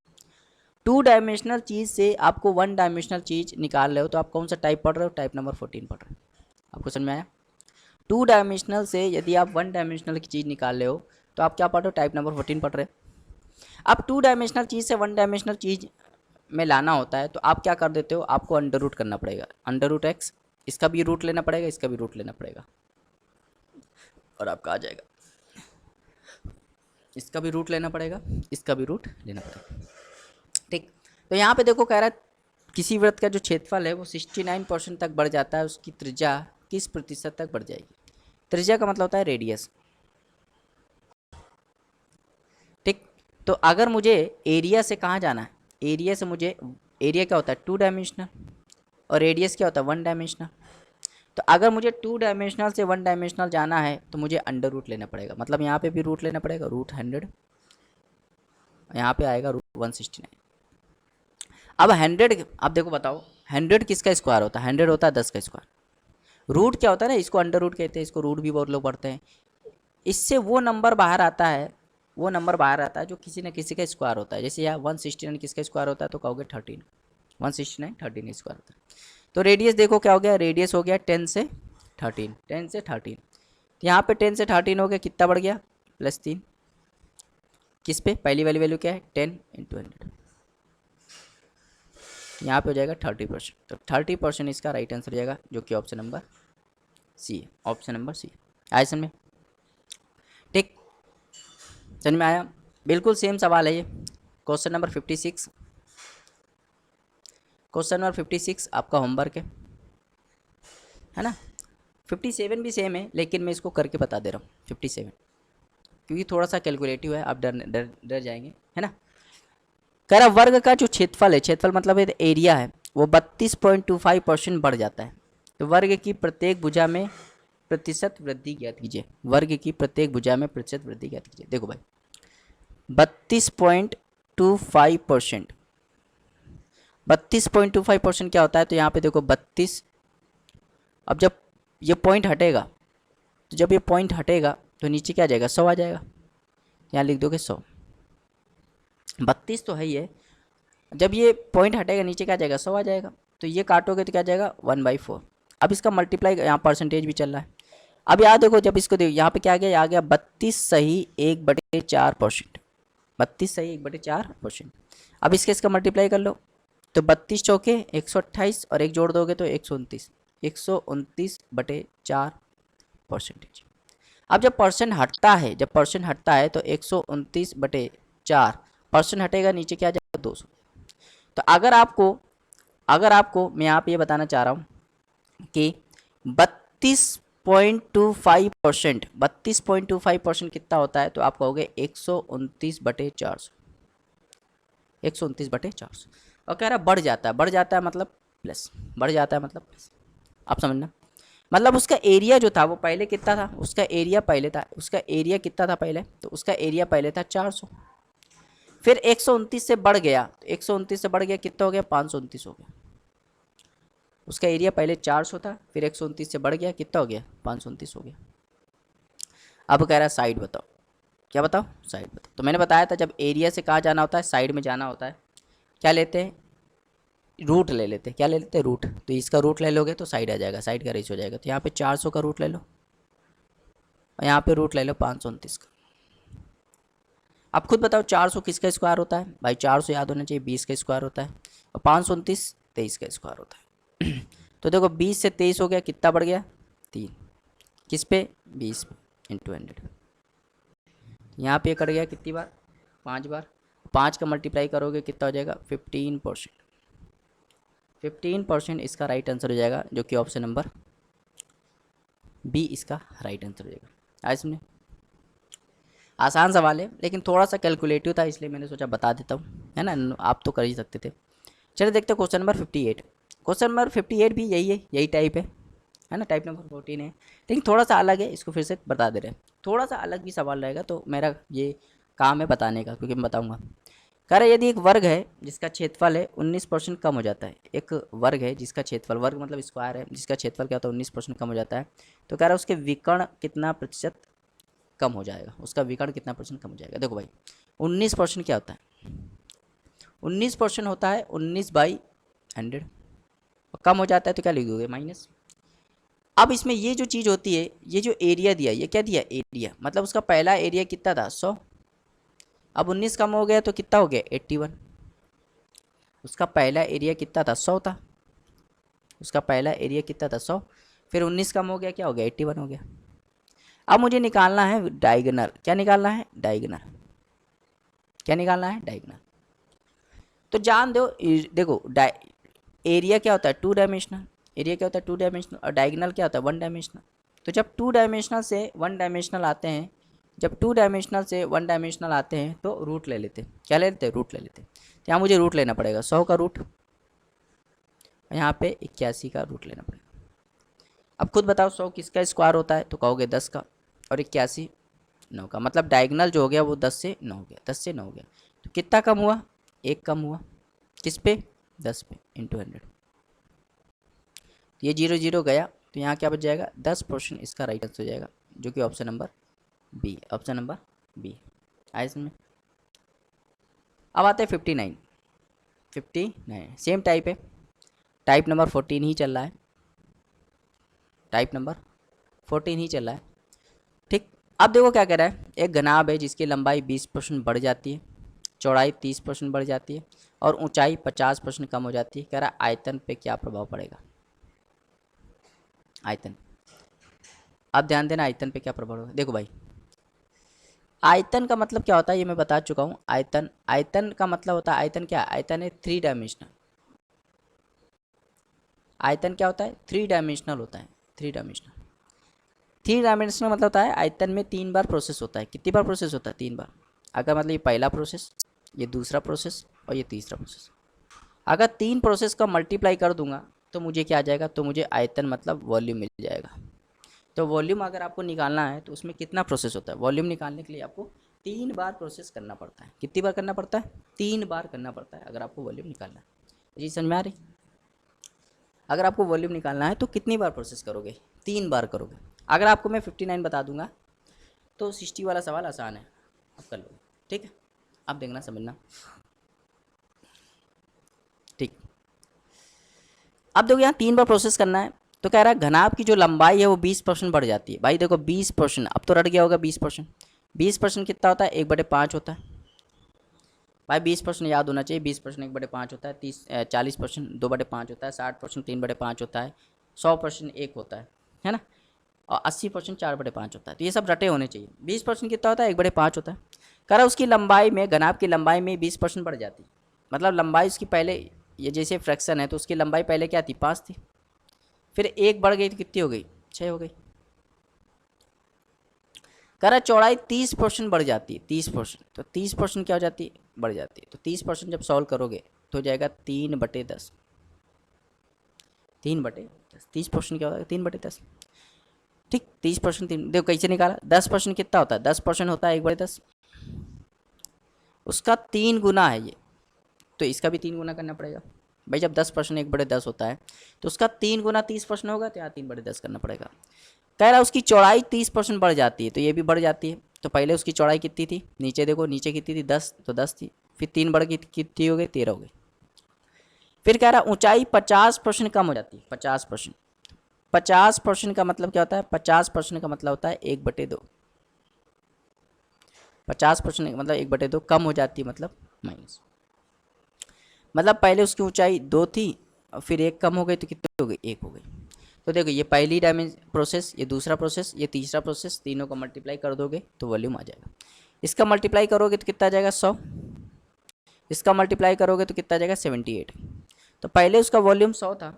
2 डायमेंशनल चीज़ से आपको 1 डायमेंशनल चीज़ निकाल रहे हो, तो आप कौन सा टाइप पढ़ रहे हो, टाइप नंबर 14 पढ़ रहे हो। आपको समझ में आया। 2 डायमेंशनल से यदि आप 1 डायमेंशनल की चीज़ निकाल रहे हो तो आप क्या पढ़ रहे हो, टाइप नंबर 14 पढ़ रहे हो। अब 2 डायमेंशनल चीज़ से 1 डायमेंशनल चीज़ में लाना होता है तो आप क्या कर देते हो, आपको अंडर रूट करना पड़ेगा, अंडर रूट एक्स, इसका भी रूट लेना पड़ेगा, इसका भी रूट लेना पड़ेगा, और आपका आ जाएगा इसका भी रूट लेना पड़ेगा, इसका भी रूट लेना पड़ेगा। ठीक, तो यहाँ पे देखो कह रहा है किसी वृत्त का जो क्षेत्रफल है वो 69% तक बढ़ जाता है, उसकी त्रिज्या किस प्रतिशत तक बढ़ जाएगी। त्रिज्या का मतलब होता है रेडियस। ठीक, तो अगर मुझे एरिया से कहाँ जाना है, एरिया से मुझे, एरिया क्या होता है 2 डायमेंशनल और रेडियस क्या होता है 1 डायमेंशनल। तो अगर मुझे 2 डायमेंशनल से 1 डायमेंशनल जाना है तो मुझे अंडर रूट लेना पड़ेगा, मतलब यहाँ पे भी रूट लेना पड़ेगा, रूट 100, यहाँ पे आएगा रूट 169। अब 100, अब देखो बताओ 100 किसका स्क्वायर होता है, 100 होता है 10 का स्क्वायर। रूट क्या होता है ना, इसको अंडर रूट कहते हैं, इसको रूट भी बहुत लोग पढ़ते हैं। इससे वो नंबर बाहर आता है, वो नंबर बाहर आता है जो किसी न किसी का स्क्वायर होता है। जैसे यहाँ 169 किसका स्क्वायर होता है, तो कहोगे 13, 169 13 स्क्वायर होता है। तो रेडियस देखो क्या हो गया, रेडियस हो गया 10 से 13, 10 से 13। तो यहाँ पे 10 से 13 हो गया, कितना बढ़ गया +3, किस पे, पहली वाली वैल्यू क्या है 10 × 100, यहाँ पे हो जाएगा 30%। तो 30% इसका राइट आंसर हो जाएगा, जो कि ऑप्शन नंबर सी है, ऑप्शन नंबर सी। आया समझ में? ठीक, समझ में आया? बिल्कुल सेम सवाल है ये। क्वेश्चन नंबर 56, क्वेश्चन नंबर 56 आपका होमवर्क है ना। 57 भी सेम है, लेकिन मैं इसको करके बता दे रहा हूँ 57, क्योंकि थोड़ा सा कैलकुलेटिव है, आप डर जाएंगे, है ना। कह रहा वर्ग का जो क्षेत्रफल है, क्षेत्रफल मतलब एरिया है, वो 32.25% बढ़ जाता है। तो वर्ग की प्रत्येक भुजा में प्रतिशत वृद्धि ज्ञात कीजिए। वर्ग की प्रत्येक भुजा में प्रतिशत वृद्धि ज्ञात कीजिए। देखो भाई 32.25%, 32.25% क्या होता है, तो यहाँ पे देखो 32, अब जब ये पॉइंट हटेगा, तो जब ये पॉइंट हटेगा तो नीचे क्या आ जाएगा 100 आ जाएगा, यहाँ लिख दोगे 100। 32 तो है ही है, जब ये पॉइंट हटेगा नीचे क्या आ जाएगा 100 आ जाएगा, तो ये काटोगे तो क्या आ जाएगा 1/4। अब इसका मल्टीप्लाई, यहाँ परसेंटेज भी चल रहा है। अब याद देखो, जब इसको देखो यहाँ पे क्या आ गया 32 सही 1/4%, 32 सही 1/4%। अब इसका मल्टीप्लाई कर लो, तो 32 चौके 128 और एक जोड़ दोगे तो 129, 129/4%। अब जब परसेंट हटता है, जब परसेंट हटता है तो 129/4% हटेगा, नीचे क्या आ जाएगा 200। तो अगर आपको मैं यहाँ पे ये बताना चाह रहा हूँ कि 32.25%, 32.25% कितना होता है, तो आप कहोगे 129/400, 129/400। और कह रहा बढ़ जाता है, बढ़ जाता है मतलब प्लस, बढ़ जाता है मतलब प्लस। आप समझना, मतलब उसका एरिया जो था वो पहले कितना था, उसका एरिया पहले था, उसका एरिया कितना था पहले, तो उसका एरिया पहले था 400, फिर 129 से बढ़ गया, तो 129 से बढ़ गया कितना हो गया 529 हो गया। उसका एरिया पहले 400 था, फिर 129 से बढ़ गया, कितना हो गया 529 हो गया। अब कह रहा है साइड बताओ, क्या बताओ, साइड बताओ। तो मैंने बताया था जब एरिया से कहाँ जाना होता है, साइड में जाना होता है, क्या लेते हैं, रूट ले लेते हैं। क्या ले लेते हैं, रूट। तो इसका रूट ले लोगे तो साइड आ जाएगा, साइड का रेस हो जाएगा। तो यहाँ पे 400 का रूट ले लो और यहाँ पे रूट ले लो 529 का। अब खुद बताओ 400 किसका स्क्वायर होता है भाई, 400 याद होना चाहिए 20 का स्क्वायर होता है, और 529 23 का स्क्वायर होता है। तो देखो 20 से 23 हो गया, कितना बढ़ गया 3, किस पे 20 पे × 100। यहाँ पे कट गया कितनी बार 5 बार, 5 का मल्टीप्लाई करोगे कितना हो जाएगा 15%, 15% इसका राइट आंसर हो जाएगा, जो कि ऑप्शन नंबर बी इसका राइट आंसर हो जाएगा। आज समझे, आसान सवाल है लेकिन थोड़ा सा कैलकुलेटिव था, इसलिए मैंने सोचा बता देता हूँ, है ना, आप तो कर ही सकते थे। चलिए देखते हैं क्वेश्चन नंबर 58। क्वेश्चन नंबर 58 भी यही है, यही टाइप है ना, टाइप नंबर 14 है, लेकिन थोड़ा सा अलग है, इसको फिर से बता दे रहे हैं। थोड़ा सा अलग भी सवाल रहेगा, तो मेरा ये काम है बताने का, क्योंकि मैं बताऊँगा। कह रहा है यदि एक वर्ग है जिसका क्षेत्रफल है 19% कम हो जाता है, एक वर्ग है जिसका क्षेत्रफल, वर्ग मतलब स्क्वायर है, जिसका क्षेत्रफल क्या होता है 19% कम हो जाता है, तो कह रहा है उसके विकर्ण कितना प्रतिशत कम हो जाएगा, उसका विकर्ण कितना % कम हो जाएगा। देखो भाई 19% क्या होता है, 19% होता है 19/100, और कम हो जाता है तो क्या लिख दोगे माइनस। अब इसमें ये जो चीज़ होती है, ये जो एरिया दिया, ये क्या दिया एरिया, मतलब उसका पहला एरिया कितना था 100, अब 19 कम हो गया तो कितना हो गया 81। उसका पहला एरिया कितना था 100 था, उसका पहला एरिया कितना था 100, फिर 19 कम हो गया क्या हो गया 81 हो गया। अब मुझे निकालना है डायगोनल, क्या निकालना है डायगोनल। क्या निकालना है, डायगोनल। तो जान दो, देखो एरिया क्या होता है, 2 डायमेंशनल, एरिया क्या होता है 2 डायमेंशनल, और डायगोनल क्या होता है 1 डायमेंशनल। तो जब 2 डायमेंशनल से 1 डायमेंशनल आते हैं, जब 2 डायमेंशनल से 1 डायमेंशनल आते हैं तो रूट ले लेते हैं। क्या ले लेते हैं, रूट ले लेते हैं। तो यहाँ मुझे रूट लेना पड़ेगा 100 का रूट, यहाँ पे 81 का रूट लेना पड़ेगा। अब खुद बताओ 100 किसका स्क्वायर होता है, तो कहोगे 10 का, और 81 9 का। मतलब डायगोनल जो हो गया वो 10 से 9 हो गया, 10 से 9 हो गया। तो कितना कम हुआ, 1 कम हुआ, किस पे, 10 पे इंटू 100। ये 0 0 गया, तो यहाँ क्या बच जाएगा, 10% इसका राइट आंसर हो जाएगा, जो कि option number B, option number B आए इसमें। अब आते हैं 59, 59 सेम टाइप है, टाइप नंबर 14 ही चल रहा है, टाइप नंबर 14 ही चल रहा है। ठीक, अब देखो क्या कह रहा है, एक घनाभ है जिसकी लंबाई 20% बढ़ जाती है, चौड़ाई 30% बढ़ जाती है और ऊंचाई 50% कम हो जाती है। कह रहा है आयतन पे क्या प्रभाव पड़ेगा, आयतन। अब ध्यान देना आयतन पे क्या प्रभाव होगा। देखो भाई, आयतन का मतलब क्या होता है ये मैं बता चुका हूँ। आयतन, आयतन का मतलब होता है, आयतन क्या है, आयतन है 3 डायमेंशनल। आयतन क्या होता है, 3 डायमेंशनल होता है, 3 डायमेंशनल। 3 डायमेंशनल मतलब होता है आयतन में 3 बार प्रोसेस होता है। कितनी बार प्रोसेस होता है, 3 बार। अगर मतलब ये पहला प्रोसेस, ये दूसरा प्रोसेस और ये तीसरा प्रोसेस, अगर 3 प्रोसेस का मल्टीप्लाई कर दूंगा तो मुझे क्या आ जाएगा, तो मुझे आयतन मतलब वॉल्यूम मिल जाएगा। तो वॉल्यूम अगर आपको निकालना है तो उसमें कितना प्रोसेस होता है, वॉल्यूम निकालने के लिए आपको 3 बार प्रोसेस करना पड़ता है। कितनी बार करना पड़ता है, 3 बार करना पड़ता है अगर आपको वॉल्यूम निकालना है। जी समझ में आ रही, अगर आपको वॉल्यूम निकालना है तो कितनी बार प्रोसेस करोगे, 3 बार करोगे। अगर आपको मैं 59 बता दूंगा तो 60 वाला सवाल आसान है, अब कर लो। ठीक है, अब देखना समझना। ठीक, अब देखो यहाँ 3 बार प्रोसेस करना है, तो कह रहा है घनाभ की जो लंबाई है वो 20% बढ़ जाती है। भाई देखो 20%, अब तो रट गया होगा 20%। 20% कितना होता है, 1/5 होता है। भाई 20% याद होना चाहिए, 20% 1/5 होता है, 40% 2/5 होता है, 60% 3/5 होता है, 100% 1 होता है ना, और 80% 4/5 होता है। तो ये सब रटे होने चाहिए। 20% कितना होता है, 1/5 होता है। कह रहा उसकी लंबाई में, घनाभ की लंबाई में 20% बढ़ जाती है। मतलब लंबाई उसकी पहले, ये जैसे फ्रैक्शन है तो उसकी लंबाई पहले क्या थी, 5 थी, फिर 1 बढ़ गई तो कितनी हो गई, 6 हो गई। कह रहा चौड़ाई 30% बढ़ जाती है, 30%। तो 30% क्या हो जाती है, बढ़ जाती है। तो 30% जब सॉल्व करोगे तो हो जाएगा 3/10, 3/10। 30% क्या होता है, 3/10। ठीक, 30% देखो कैसे निकाला, 10% कितना होता है, 10% होता है 1/10, उसका 3 गुना है ये, तो इसका भी 3 गुना करना पड़ेगा। भाई जब 10% 1/10 होता है तो उसका 3 गुना 30% होगा, तो यहाँ 3/10 करना पड़ेगा। कह रहा उसकी चौड़ाई 30% बढ़ जाती है, तो ये भी बढ़ जाती है। तो पहले उसकी चौड़ाई कितनी थी, नीचे देखो, नीचे कितनी थी 10, तो 10 थी, फिर 3 बढ़ गई, कितनी हो गई, 13 हो गई। फिर कह रहा ऊंचाई 50% कम हो जाती है, 50%। 50% का मतलब क्या होता है, 50% का मतलब होता है 1/2। 50% मतलब 1/2 कम हो जाती है, मतलब माइनस। मतलब पहले उसकी ऊंचाई 2 थी और फिर 1 कम हो गई, तो कितनी हो गई, 1 हो गई। तो देखो ये पहली प्रोसेस, ये दूसरा प्रोसेस, ये तीसरा प्रोसेस, तीनों का मल्टीप्लाई कर दोगे तो वॉल्यूम आ जाएगा। इसका मल्टीप्लाई करोगे तो कितना आ जाएगा, 100। इसका मल्टीप्लाई करोगे तो कितना आ जाएगा, 78। तो पहले उसका वॉल्यूम 100 था,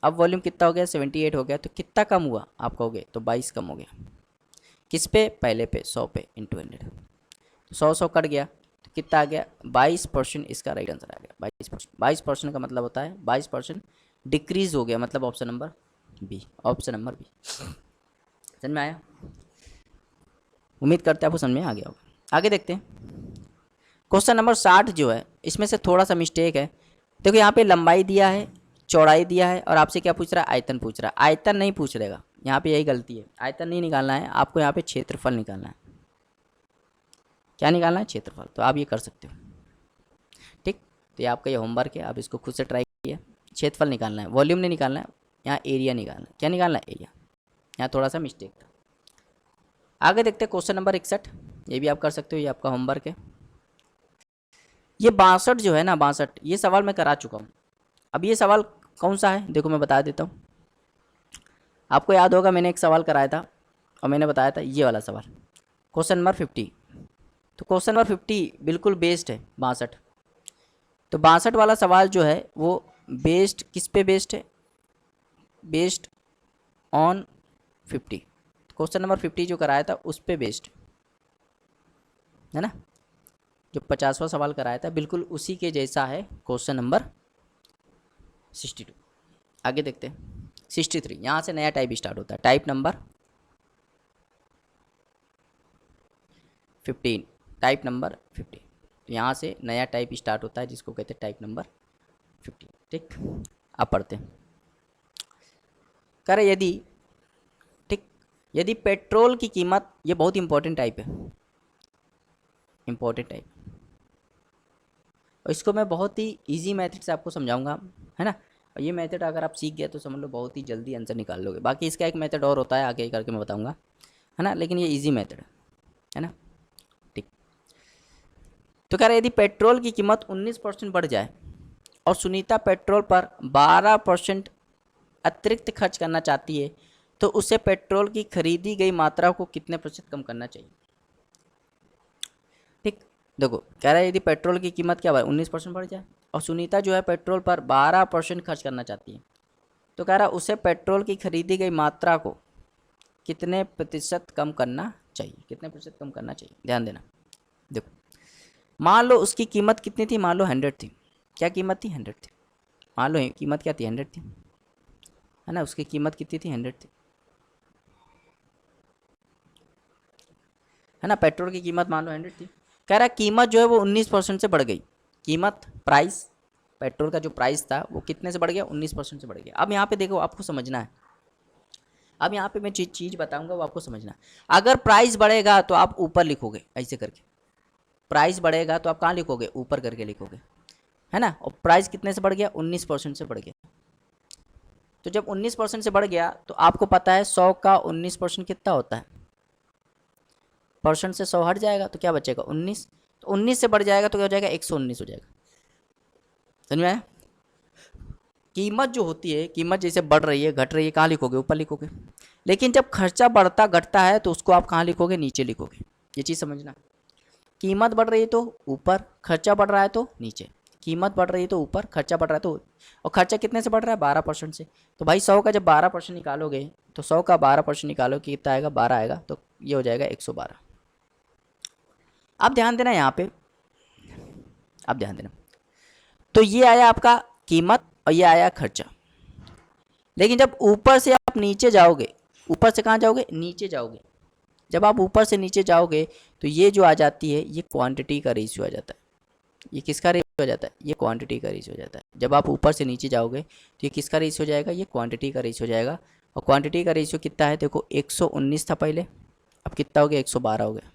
अब वॉल्यूम कितना हो गया, 78 हो गया। तो कितना कम हुआ आप कहोगे, तो 22 कम हो गया। किस पे, पहले पे, 100 पे इंटू 100। तो 100 कट गया, तो कितना आ गया, 22% इसका राइट आंसर आ गया। 22%, 22% का मतलब होता है 22% डिक्रीज हो गया, मतलब option number B, option number B. समझ में आया, उम्मीद करते हैं आपको समझ में आ गया होगा। आगे देखते हैं क्वेश्चन नंबर 60 जो है, इसमें से थोड़ा सा मिस्टेक है। देखो यहाँ पे लंबाई दिया है, चौड़ाई दिया है, और आपसे क्या पूछ रहा है, आयतन पूछ रहा है। आयतन नहीं पूछ रहेगा, यहाँ पे यही गलती है। आयतन नहीं निकालना है आपको, यहाँ पे क्षेत्रफल निकालना है। क्या निकालना है, क्षेत्रफल। तो आप ये कर सकते हो। ठीक, तो ये आपका ये होमवर्क है, आप इसको खुद से ट्राई कीजिए। क्षेत्रफल निकालना है, वॉल्यूम नहीं निकालना है। यहाँ एरिया निकालना है। क्या निकालना है, एरिया। यहाँ थोड़ा सा मिस्टेक था। आगे देखते हैं क्वेश्चन नंबर 61, ये भी आप कर सकते हो, ये आपका होमवर्क है। ये 62 जो है ना, 62, ये सवाल मैं करा चुका हूँ। अब ये सवाल कौन सा है, देखो मैं बता देता हूँ। आपको याद होगा मैंने एक सवाल कराया था और मैंने बताया था ये वाला सवाल, क्वेश्चन नंबर 50। तो क्वेश्चन नंबर 50 बिल्कुल बेस्ड है 62। तो 62 वाला सवाल जो है वो बेस्ड किस पे बेस्ड है? Based on 50। क्वेश्चन नंबर 50 जो कराया था उस पे बेस्ड है ना, जो 50वां सवाल कराया था बिल्कुल उसी के जैसा है क्वेश्चन नंबर 62। आगे देखते हैं 63। यहाँ से नया टाइप स्टार्ट होता है, टाइप नंबर 15, टाइप नंबर 15। तो यहाँ से नया टाइप स्टार्ट होता है जिसको कहते हैं टाइप नंबर 15। ठीक, अब पढ़ते हैं। करे यदि, ठीक, यदि पेट्रोल की कीमत, ये बहुत इंपॉर्टेंट टाइप है, इंपॉर्टेंट टाइप, और इसको मैं बहुत ही इजी मेथड से आपको समझाऊंगा, है ना। और ये मेथड अगर आप सीख गए तो समझ लो बहुत ही जल्दी आंसर निकाल लोगे। बाकी इसका एक मेथड और होता है, आगे करके मैं बताऊंगा, है ना, लेकिन ये इजी मेथड है ना। ठीक, तो कह रहे यदि पेट्रोल की कीमत 19% बढ़ जाए और सुनीता पेट्रोल पर 12% अतिरिक्त खर्च करना चाहती है, तो उसे पेट्रोल की खरीदी गई मात्रा को कितने प्रतिशत कम करना चाहिए? ठीक, देखो कह रहा है यदि पेट्रोल की कीमत क्या 19% बढ़ जाए और सुनीता जो है पेट्रोल पर 12% खर्च करना चाहती है, तो कह रहा है उसे पेट्रोल की खरीदी गई मात्रा को कितने प्रतिशत कम करना चाहिए? कितने प्रतिशत कम करना चाहिए, ध्यान देना। देखो मान लो उसकी कीमत कितनी थी, मान लो 100 थी। क्या कीमत थी? 100 थी। मान लो कीमत क्या थी? 100 थी, है ना। उसकी कीमत कितनी थी? 100 थी, है ना। पेट्रोल की कीमत मान लो 100 थी। कह रहा कीमत जो है वो 19% से बढ़ गई। कीमत, प्राइस, पेट्रोल का जो प्राइस था वो कितने से बढ़ गया? 19% से बढ़ गया। अब यहाँ पे देखो आपको समझना है, अब यहाँ पे मैं चीज़ बताऊंगा वो आपको समझना है। अगर प्राइस बढ़ेगा तो आप ऊपर लिखोगे ऐसे करके, प्राइस बढ़ेगा तो आप कहाँ लिखोगे? ऊपर करके लिखोगे, है ना। और प्राइस कितने से बढ़ गया? 19% से बढ़ गया। तो जब 19% से बढ़ गया तो आपको पता है 100 का 19% कितना होता है? परसेंट से 100 हट जाएगा तो क्या बचेगा? 19। तो 19 से बढ़ जाएगा तो क्या हो जाएगा? 119 हो जाएगा। समझ में आया? कीमत जो होती है, कीमत जैसे बढ़ रही है घट रही है, कहाँ लिखोगे? ऊपर लिखोगे। लेकिन जब खर्चा बढ़ता घटता है तो उसको आप कहाँ लिखोगे? नीचे लिखोगे। ये चीज़ समझना, कीमत बढ़ रही है तो ऊपर, खर्चा बढ़ रहा है तो नीचे। कीमत बढ़ रही है तो ऊपर, खर्चा बढ़ रहा है तो, और खर्चा कितने से बढ़ रहा है? 12% से। तो भाई 100 का जब 12% निकालोगे तो 100 का 12% निकालोगे कितना आएगा? 12 आएगा। तो ये हो जाएगा 112। अब ध्यान देना यहाँ पे, अब ध्यान देना, तो ये आया आपका कीमत और ये आया खर्चा। लेकिन जब ऊपर से आप नीचे जाओगे, ऊपर से कहाँ जाओगे? नीचे जाओगे। जब आप ऊपर से नीचे जाओगे तो ये जो आ जाती है ये क्वांटिटी का रेशियो आ जाता है। ये किसका रेशियो हो जाता है? ये क्वांटिटी का रेशियो हो जाता है। जब आप ऊपर से नीचे जाओगे तो ये किसका रेशियो हो जाएगा? ये क्वांटिटी का रेशियो हो जाएगा। और क्वांटिटी का रेशियो कितना है? देखो 119 था पहले, अब कितना हो गया? 112 हो गया।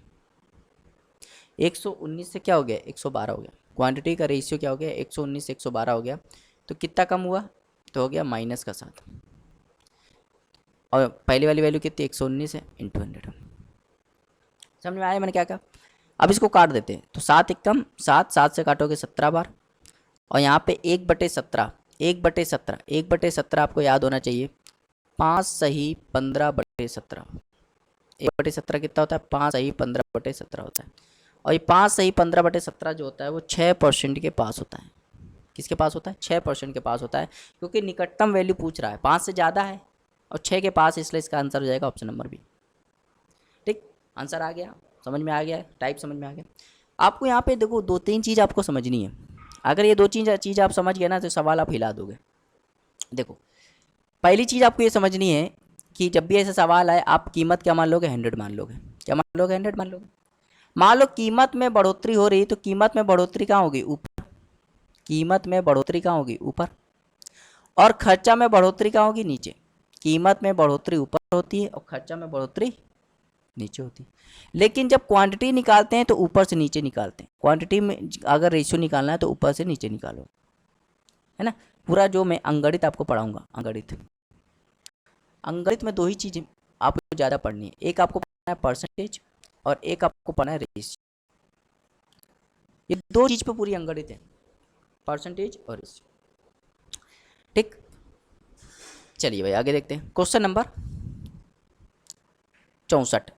119 से क्या हो गया? 112 हो गया। क्वांटिटी का रेशियो क्या हो गया? 119 से 112 हो गया। तो कितना कम हुआ? तो हो गया माइनस का 7। और पहले वाली वैल्यू कितनी? 119 है इंटू 100। समझ में आया मैंने क्या कहा? अब इसको काट देते हैं तो 7 एकम 7, 7 से काटोगे 17 बार, और यहाँ पे 1/17, 1/17, 1/17 आपको याद होना चाहिए। 5 सही 15/17, 1/17 कितना होता है? 5 सही 15/17 होता है। और ये 5 सही 15/17 जो होता है वो 6% के पास होता है। किसके पास होता है? 6% के पास होता है, क्योंकि निकटतम वैल्यू पूछ रहा है, 5 से ज़्यादा है और 6 के पास, इसलिए इसका आंसर हो जाएगा ऑप्शन नंबर बी। ठीक, आंसर आ गया, समझ में आ गया, टाइप समझ में आ गया। आपको यहाँ पे देखो 2-3 चीज़ आपको समझनी है। अगर ये 2 चीज़ आप समझ गए ना तो सवाल आप हिला दोगे। देखो पहली चीज़ आपको ये समझनी है कि जब भी ऐसा सवाल आए आप कीमत क्या मान लोगे? 100 मान लोगे। क्या मान लोगे? 100 मान लोगे। मान लो कीमत में बढ़ोतरी हो रही तो कीमत में बढ़ोतरी कहाँ होगी? ऊपर। कीमत में बढ़ोतरी कहाँ होगी? ऊपर। और खर्चा में बढ़ोतरी कहाँ होगी? नीचे। कीमत में बढ़ोतरी ऊपर होती है और खर्चा में बढ़ोतरी नीचे होती है। लेकिन जब क्वांटिटी निकालते हैं तो ऊपर से नीचे निकालते हैं। क्वांटिटी में अगर रेशियो निकालना है तो ऊपर से नीचे निकालो, है ना। पूरा जो मैं अंगणित आपको पढ़ाऊंगा, अंगणित, अंगणित में 2 ही चीज़ें आपको ज़्यादा पढ़नी है। एक आपको पढ़ना है परसेंटेज और एक आपको पढ़ना है रेशियो। ये 2 चीज़ पे पूरी अंगणित है, परसेंटेज और रेशियो। ठीक, चलिए भाई आगे देखते हैं। क्वेश्चन नंबर 64,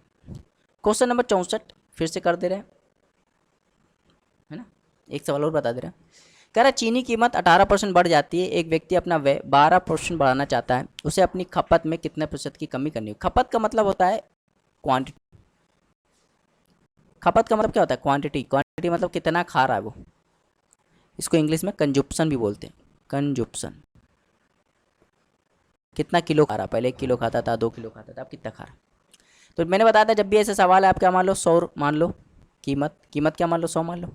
क्वेश्चन नंबर 64 फिर से कर दे रहे हैं। एक सवाल और बता दे रहा है। कह रहा चीनी कीमत 18% बढ़ जाती है, एक व्यक्ति अपना व्यय 12% बढ़ाना चाहता है, उसे अपनी खपत में कितने प्रतिशत की कमी करनी होगी। खपत का मतलब होता है क्वांटिटी। खपत का मतलब क्या होता है? क्वांटिटी। क्वांटिटी मतलब कितना खा रहा है वो। इसको इंग्लिश में कंजप्शन भी बोलते हैं। कंजप्शन, कितना किलो खा रहा, पहले 1 किलो खाता था, 2 किलो खाता था, अब कितना खा रहा। तो मैंने बताया था जब भी ऐसे सवाल है आप क्या मान लो, 100 मान लो। कीमत क्या मान लो, 100 मान लो।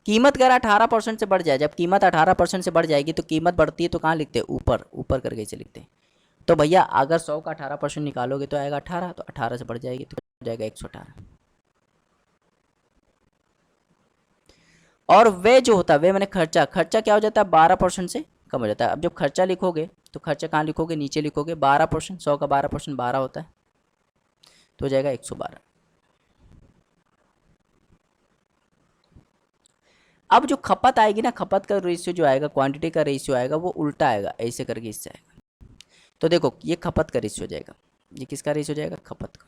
कीमत अगर 18% से बढ़ जाए, जब कीमत 18% से बढ़ जाएगी तो कीमत बढ़ती है तो कहाँ लिखते हैं? ऊपर, ऊपर करके इसे लिखते हैं। तो भैया अगर 100 का 18% निकालोगे तो आएगा 18, तो 18 से बढ़ जाएगी तो हो जाएगा 118। और वे जो होता है, वे मैंने खर्चा, खर्चा क्या हो जाता है? 12% से कम हो जाता है। अब जब खर्चा लिखोगे तो खर्चा कहाँ लिखोगे? नीचे लिखोगे 12%। 100 का 12% 12 होता है, तो हो जाएगा 112। अब जो खपत आएगी ना, खपत का रेशियो जो आएगा, क्वांटिटी का रेशियो आएगा, वो उल्टा आएगा, ऐसे करके इससे आएगा। तो देखो ये खपत का रेशियो हो जाएगा, ये किसका रेशियो हो जाएगा? खपत का।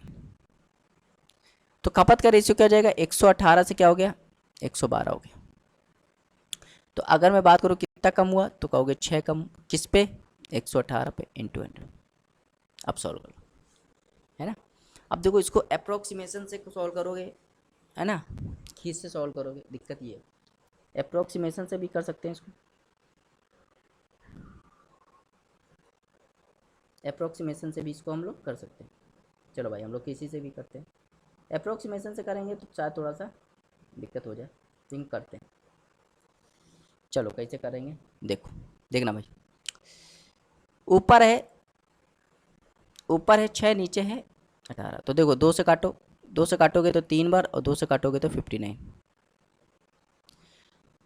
तो खपत का रेशियो क्या हो जाएगा? 118 से क्या हो गया? 112 हो गया। तो अगर मैं बात करूँ कितना कम हुआ, तो कहोगे 6 कम। किस पे? 118 पे इंटू 100। अब सॉल्व करो, है ना। अब देखो इसको अप्रोक्सीमेशन से सॉल्व करोगे, है ना, खींच से सॉल्व करोगे, दिक्कत ये है। अप्रोक्सीमेशन से भी कर सकते हैं इसको, अप्रोक्सीमेशन से भी इसको हम लोग कर सकते हैं। चलो भाई हम लोग किसी से भी करते हैं, अप्रोक्सीमेशन से करेंगे तो शायद थोड़ा सा दिक्कत हो जाए, थिंक करते हैं। चलो कैसे करेंगे, देखो, देखना भाई। ऊपर है, ऊपर है 6, नीचे है 18। तो देखो 2 से काटो, 2 से काटोगे तो 3 बार, और 2 से काटोगे तो 59।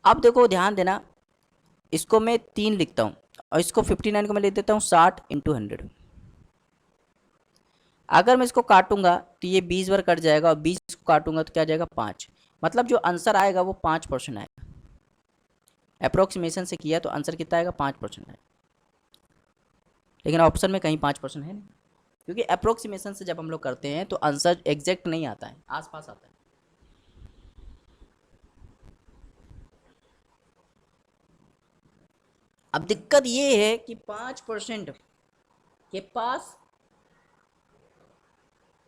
अब देखो ध्यान देना, इसको मैं 3 लिखता हूँ और इसको 59 को मैं लिख देता हूँ 60 इंटू 100। अगर मैं इसको काटूंगा तो ये 20 बार कट जाएगा, और 20 को काटूंगा तो क्या जाएगा? 5। मतलब जो आंसर आएगा वो 5% आएगा। अप्रोक्सीमेशन से किया तो आंसर कितना आएगा? 5% आएगा। लेकिन ऑप्शन में कहीं 5% है नहीं, क्योंकि अप्रोक्सीमेशन से जब हम लोग करते हैं तो आंसर एग्जैक्ट नहीं आता है, आसपास आता है। अब दिक्कत ये है कि 5% के पास,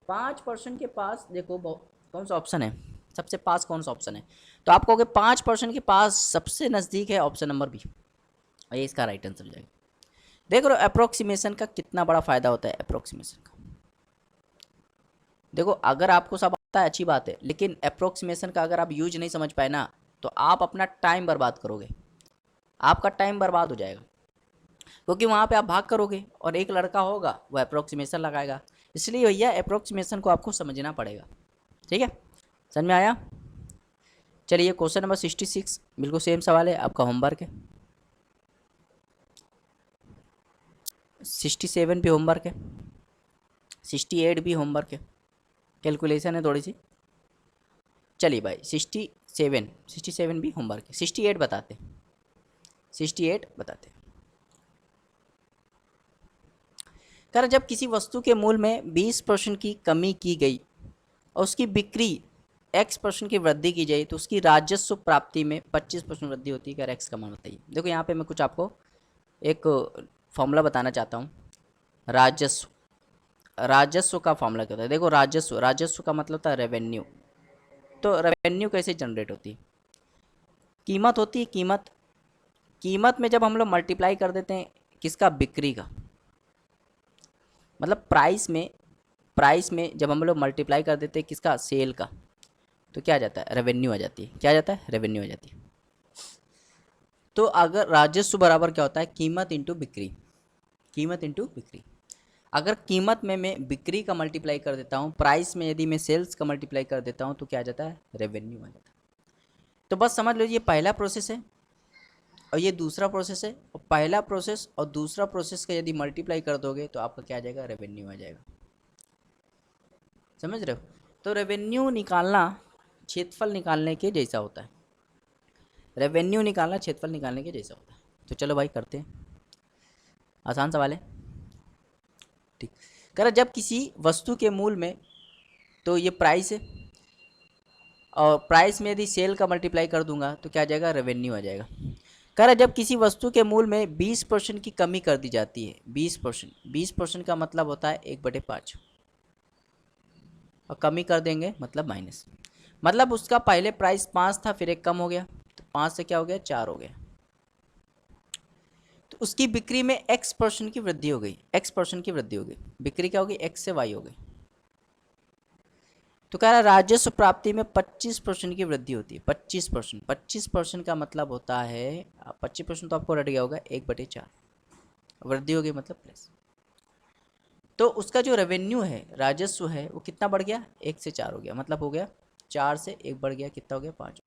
5% के पास देखो कौन सा ऑप्शन है सबसे पास, कौन सा ऑप्शन है? तो आप कहोगे 5% के पास सबसे नज़दीक है ऑप्शन नंबर बी, और ये इसका राइट आंसर हो जाएगा। देख रहे हो अप्रोक्सीमेशन का कितना बड़ा फ़ायदा होता है? अप्रोक्सीमेशन का देखो, अगर आपको सब आता है अच्छी बात है, लेकिन अप्रोक्सीमेशन का अगर आप यूज नहीं समझ पाए ना, तो आप अपना टाइम बर्बाद करोगे, आपका टाइम बर्बाद हो जाएगा। क्योंकि वहाँ पे आप भाग करोगे और एक लड़का होगा वो अप्रोक्सीमेशन लगाएगा, इसलिए भैया अप्रोक्सीमेशन को आपको समझना पड़ेगा। ठीक है, समझ में आया? चलिए क्वेश्चन नंबर 66 बिल्कुल सेम सवाल है, आपका होमवर्क है। 67 भी होमवर्क है, 68 भी होमवर्क है, कैलकुलेशन है थोड़ी सी। चलिए भाई 67 भी होमवर्क है, 68 बताते, 68 बताते। कर जब किसी वस्तु के मूल्य में 20% की कमी की गई और उसकी बिक्री X% की वृद्धि की जाए तो उसकी राजस्व प्राप्ति में 25% वृद्धि होती है। क्या X का मान बताइए। देखो यहाँ पे मैं कुछ आपको एक फॉर्मूला बताना चाहता हूँ। राजस्व, राजस्व का फॉर्मूला क्या होता है? देखो राजस्व, राजस्व का मतलब होता है रेवेन्यू। तो रेवेन्यू कैसे जनरेट होती है? कीमत होती है, कीमत। कीमत में जब हम लोग मल्टीप्लाई कर देते हैं किसका? बिक्री का। मतलब प्राइस में, प्राइस में जब हम लोग मल्टीप्लाई कर देते हैं किसका? सेल का, तो क्या आ जाता है? रेवेन्यू आ जाती है। क्या आ जाता है? रेवेन्यू आ जाती है। तो अगर राजस्व बराबर क्या होता है? कीमत इंटू बिक्री, कीमत इंटू बिक्री। अगर कीमत में मैं बिक्री का मल्टीप्लाई कर देता हूँ, प्राइस में यदि मैं सेल्स का मल्टीप्लाई कर देता हूँ, तो क्या आ जाता है? रेवेन्यू आ जाता है। तो बस समझ लो ये पहला प्रोसेस है और ये दूसरा प्रोसेस है, और पहला प्रोसेस और दूसरा प्रोसेस का यदि मल्टीप्लाई कर दोगे तो आपका क्या आ जाएगा? रेवेन्यू आ जाएगा। समझ रहे हो? तो रेवेन्यू निकालना क्षेत्रफल निकालने के जैसा होता है, रेवेन्यू निकालना क्षेत्रफल निकालने के जैसा होता है। तो चलो भाई करते हैं, आसान सवाल है। ठीक, कर जब किसी वस्तु के मूल्य में, तो ये प्राइस है, और प्राइस में यदि सेल का मल्टीप्लाई कर दूंगा तो क्या आ जाएगा, रेवेन्यू आ जाएगा। कह रहा जब किसी वस्तु के मूल्य में 20% की कमी कर दी जाती है, 20% का मतलब होता है 1/5, और कमी कर देंगे मतलब माइनस, मतलब उसका पहले प्राइस 5 था, फिर एक कम हो गया, तो 5 से क्या हो गया, 4 हो गया, तो उसकी बिक्री में x% की वृद्धि हो गई, x% की वृद्धि हो गई, बिक्री क्या होगी, x से y हो गई। तो कह रहा राजस्व प्राप्ति में 25% की वृद्धि होती है, 25% का मतलब होता है 25%, तो आपको रट गया होगा 1/4, वृद्धि हो गई मतलब प्लस। तो उसका जो रेवेन्यू है, राजस्व है, वो कितना बढ़ गया, 1 से 4 हो गया, मतलब हो गया 4 से 1 बढ़ गया, कितना हो गया, 5।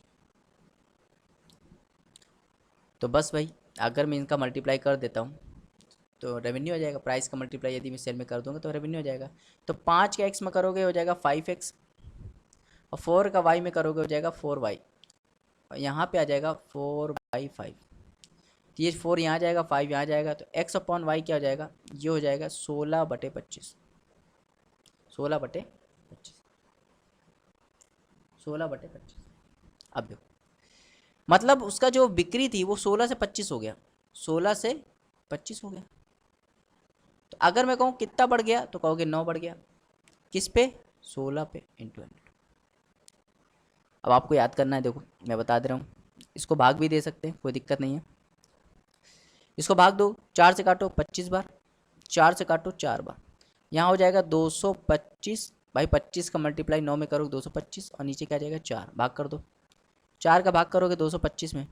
तो बस भाई अगर मैं इनका मल्टीप्लाई कर देता हूँ तो रेवेन्यू आ जाएगा, प्राइस का मल्टीप्लाई यदि मैं सेल में कर दूंगा तो रेवेन्यू आ जाएगा। तो 5 का x में करोगे हो जाएगा 5x, और 4 का y में करोगे हो जाएगा 4y, और यहाँ पे आ जाएगा 4/5, तो ये 4 यहाँ जाएगा, 5 यहाँ जाएगा, तो x अपॉन वाई क्या हो जाएगा, ये हो जाएगा 16/25, 16/25, 16/25। अब देखो मतलब उसका जो बिक्री थी वो 16 से 25 हो गया, 16 से 25 हो गया। तो अगर मैं कहूँ कितना बढ़ गया तो कहोगे 9 बढ़ गया, किस पे, 16 पे इंटू 100। अब आपको याद करना है, देखो मैं बता दे रहा हूँ, इसको भाग भी दे सकते हैं, कोई दिक्कत नहीं है। इसको भाग दो, 4 से काटो 25 बार, 4 से काटो 4 बार, यहाँ हो जाएगा 225। भाई 25 का मल्टीप्लाई 9 में करोगे 225, और नीचे क्या जाएगा 4, भाग कर दो, 4 का भाग करोगे 225 में,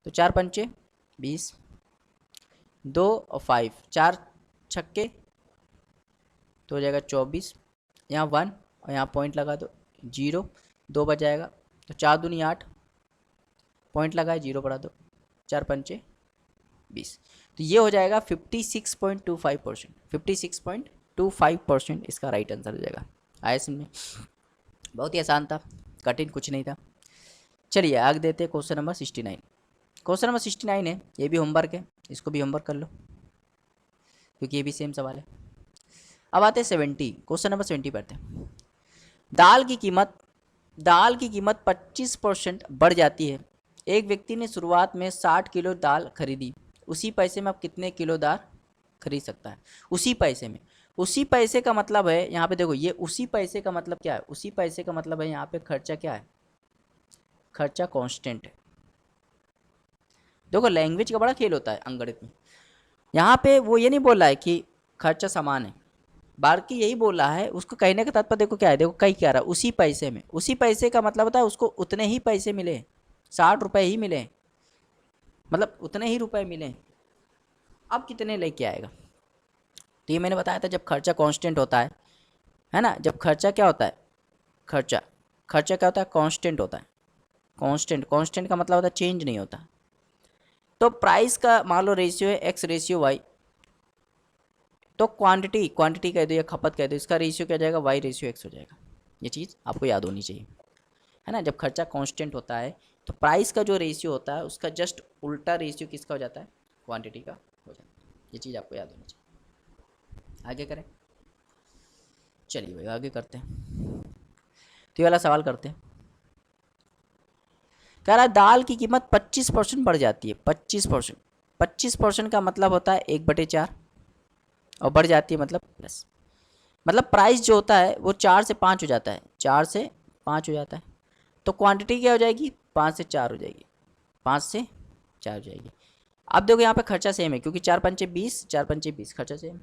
तो 4 पंचे 20, 2 और 5, 4 छक्के तो हो जाएगा 24, यहाँ 1 और यहाँ पॉइंट लगा दो 0, 2 बच जाएगा, तो 4 दूनी 8, पॉइंट लगाए 0 बढ़ा दो, 4 पंचे 20, तो ये हो जाएगा 56.25%, 56.25% इसका राइट आंसर हो जाएगा। आया समझ में, बहुत ही आसान था, कठिन कुछ नहीं था। चलिए आगे देते हैं क्वेश्चन नंबर 69। क्वेश्चन नंबर 69 है, ये भी होमवर्क है, इसको भी होमवर्क कर लो क्योंकि ये भी सेम सवाल है। अब आते हैं 70, क्वेश्चन नंबर 70 पढ़ते हैं। दाल की कीमत 25% बढ़ जाती है। एक व्यक्ति ने शुरुआत में 60 किलो दाल खरीदी, उसी पैसे में अब कितने किलो दाल खरीद सकता है, उसी पैसे में। उसी पैसे का मतलब है यहाँ पे देखो, ये उसी पैसे का मतलब क्या है, उसी पैसे का मतलब है यहाँ पे खर्चा क्या है, खर्चा कांस्टेंट है। देखो लैंग्वेज का बड़ा खेल होता है अंगणित में, यहाँ पे वो ये नहीं बोल रहा है कि खर्चा समान है, बाकी यही बोल रहा है, उसको कहने का तात्पर्य देखो क्या है, देखो कई क्या रहा है, उसी पैसे में, उसी पैसे का मतलब होता है उसको उतने ही पैसे मिले, 60 रुपये ही मिले, मतलब उतने ही रुपए मिले, अब कितने लेके आएगा। तो ये मैंने बताया था जब खर्चा कांस्टेंट होता है ना, जब खर्चा क्या होता है, खर्चा खर्चा क्या होता है, कांस्टेंट होता है, कांस्टेंट का मतलब होता है चेंज नहीं होता। तो प्राइस का मान लो रेशियो है x रेशियो y, तो क्वांटिटी कह दो या खपत कह दो, इसका रेशियो क्या जाएगा, y रेशियो x हो जाएगा। ये चीज़ आपको याद होनी चाहिए, है ना। जब खर्चा कांस्टेंट होता है तो प्राइस का जो रेशियो होता है उसका जस्ट उल्टा रेशियो किसका हो जाता है, क्वांटिटी का हो जाता है। ये चीज़ आपको याद होनी चाहिए। आगे करें, चलिए भाई आगे करते हैं, तो ये वाला सवाल करते हैं। कह रहा है दाल की कीमत 25% बढ़ जाती है, 25%, 25% का मतलब होता है 1/4, और बढ़ जाती है मतलब प्लस, मतलब प्राइस जो होता है वो 4 से 5 हो जाता है, 4 से 5 हो जाता है, तो क्वांटिटी क्या हो जाएगी, 5 से 4 हो जाएगी, 5 से 4 हो जाएगी। अब देखो यहाँ पे खर्चा सेम है क्योंकि 4 पंचे 20, 4 पंचे 20, खर्चा सेम।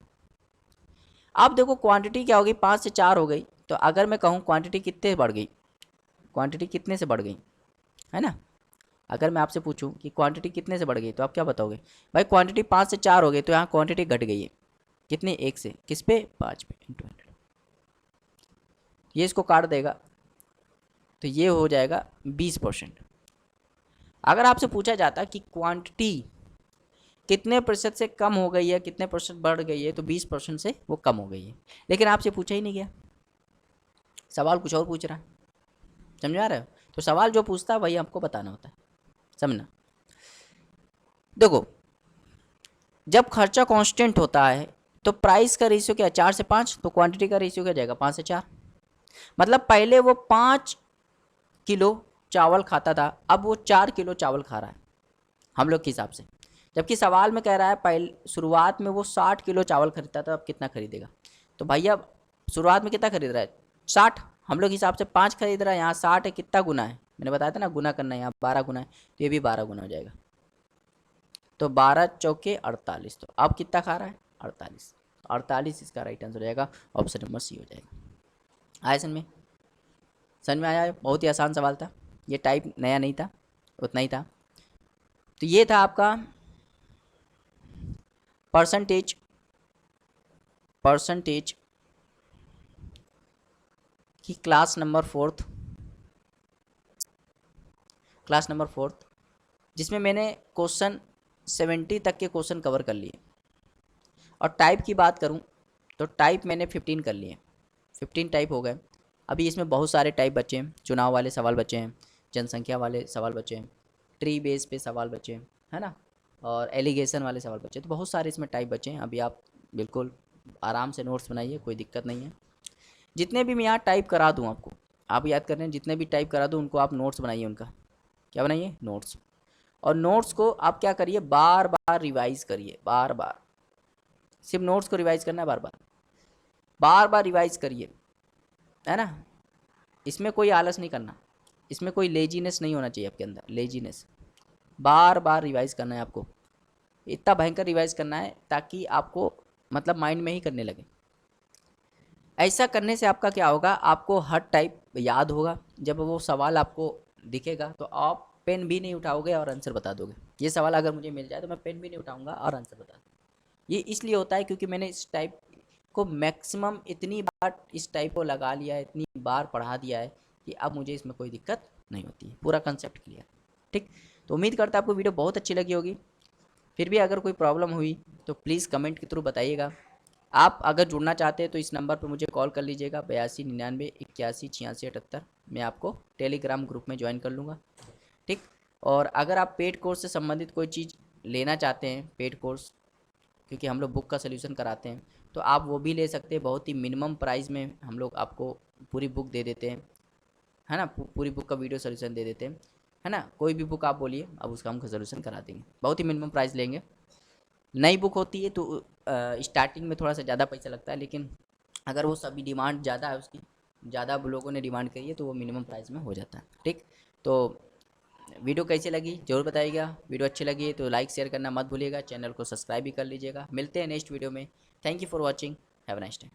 अब देखो क्वांटिटी क्या होगी, 5 से 4 हो गई, तो अगर मैं कहूँ क्वांटिटी कितने बढ़ गई, क्वांटिटी कितने से बढ़ गई, है ना। अगर मैं आपसे पूछूं कि क्वांटिटी कितने से बढ़ गई तो आप क्या बताओगे, भाई क्वांटिटी 5 से 4 हो गई, तो यहाँ क्वांटिटी घट गई है कितनी, 1 से, किस पे, 5 पे इंटू 100, ये इसको काट देगा तो ये हो जाएगा 20%। अगर आपसे पूछा जाता कि क्वांटिटी कितने प्रतिशत से कम हो गई है, कितने प्रतिशत बढ़ गई है, तो 20% से वो कम हो गई है, लेकिन आपसे पूछा ही नहीं गया, सवाल कुछ और पूछ रहा है, समझा रहे हो। तो सवाल जो पूछता है वही आपको बताना होता है, समझना। देखो जब खर्चा कांस्टेंट होता है तो प्राइस का रेशियो क्या है, 4 से 5, तो क्वांटिटी का रेशियो क्या जाएगा, 5 से 4, मतलब पहले वो 5 किलो चावल खाता था, अब वो 4 किलो चावल खा रहा है हम लोग के हिसाब से। जबकि सवाल में कह रहा है पहले शुरुआत में वो 60 किलो चावल खरीदता था, अब कितना खरीदेगा। तो भैया शुरुआत में कितना खरीद रहा है, 60, हम लोग के हिसाब से 5 खरीद रहा है, यहाँ 60 है, कितना गुना है, मैंने बताया था ना गुना करना है, यहाँ 12 गुना है, तो ये भी 12 गुना हो जाएगा। तो 12 चौके 48, तो अब कितना खा रहा है, 48, 48 इसका राइट आंसर हो जाएगा, ऑप्शन नंबर सी हो जाएगा। आया समझ में, समझ में आया, बहुत ही आसान सवाल था, ये टाइप नया नहीं था, उतना ही था। तो ये था आपका परसेंटेज की क्लास नंबर फोर्थ, जिसमें मैंने क्वेश्चन 70 तक के क्वेश्चन कवर कर लिए। और टाइप की बात करूं तो टाइप मैंने 15 कर लिए, 15 टाइप हो गए। अभी इसमें बहुत सारे टाइप बचे हैं, चुनाव वाले सवाल बचे हैं, जनसंख्या वाले सवाल बचे हैं, ट्री बेस पे सवाल बचे हैं, है ना, और एलिगेशन वाले सवाल बचे हैं, तो बहुत सारे इसमें टाइप बचे हैं। अभी आप बिल्कुल आराम से नोट्स बनाइए, कोई दिक्कत नहीं है। जितने भी मैं यहाँ टाइप करा दूँ आपको, आप याद कर रहे हैं, जितने भी टाइप करा दूँ उनको आप नोट्स बनाइए, उनका क्या बनाइए, नोट्स। और नोट्स को आप क्या करिए, बार बार रिवाइज करिए, बार बार, सिर्फ नोट्स को रिवाइज करना है, बार बार रिवाइज करिए, है ना। इसमें कोई आलस नहीं करना, इसमें कोई लेजीनेस नहीं होना चाहिए आपके अंदर, लेजीनेस, बार बार रिवाइज करना है आपको, इतना भयंकर रिवाइज करना है ताकि आपको मतलब माइंड में ही करने लगे। ऐसा करने से आपका क्या होगा, आपको हर टाइप याद होगा, जब वो सवाल आपको दिखेगा तो आप पेन भी नहीं उठाओगे और आंसर बता दोगे। ये सवाल अगर मुझे मिल जाए तो मैं पेन भी नहीं उठाऊंगा और आंसर बता दूँ। ये इसलिए होता है क्योंकि मैंने इस टाइप को मैक्सिमम इतनी बार इस टाइप को लगा लिया है, इतनी बार पढ़ा दिया है कि अब मुझे इसमें कोई दिक्कत नहीं होती है, पूरा कंसेप्ट क्लियर। ठीक, तो उम्मीद करता हूँ आपको वीडियो बहुत अच्छी लगी होगी। फिर भी अगर कोई प्रॉब्लम हुई तो प्लीज़ कमेंट के थ्रू बताइएगा। आप अगर जुड़ना चाहते हैं तो इस नंबर पर मुझे कॉल कर लीजिएगा, 82998188। मैं आपको टेलीग्राम ग्रुप में ज्वाइन कर लूँगा। ठीक, और अगर आप पेड कोर्स से संबंधित कोई चीज़ लेना चाहते हैं, पेड कोर्स, क्योंकि हम लोग बुक का सोल्यूशन कराते हैं, तो आप वो भी ले सकते हैं। बहुत ही मिनिमम प्राइस में हम लोग आपको पूरी बुक दे देते हैं, है ना, पूरी बुक का वीडियो सोल्यूशन दे देते हैं, है ना। कोई भी बुक आप बोलिए, अब उसका हम सोल्यूशन करा देंगे, बहुत ही मिनिमम प्राइस लेंगे। नई बुक होती है तो स्टार्टिंग में थोड़ा सा ज़्यादा पैसा लगता है, लेकिन अगर वो सभी डिमांड ज़्यादा है उसकी, ज़्यादा लोगों ने डिमांड करी है, तो वो मिनिमम प्राइस में हो जाता है। ठीक, तो वीडियो कैसी लगी ज़रूर बताइएगा। वीडियो अच्छी लगी तो लाइक शेयर करना मत भूलिएगा, चैनल को सब्सक्राइब भी कर लीजिएगा। मिलते हैं नेक्स्ट वीडियो में। Thank you for watching, have a nice day.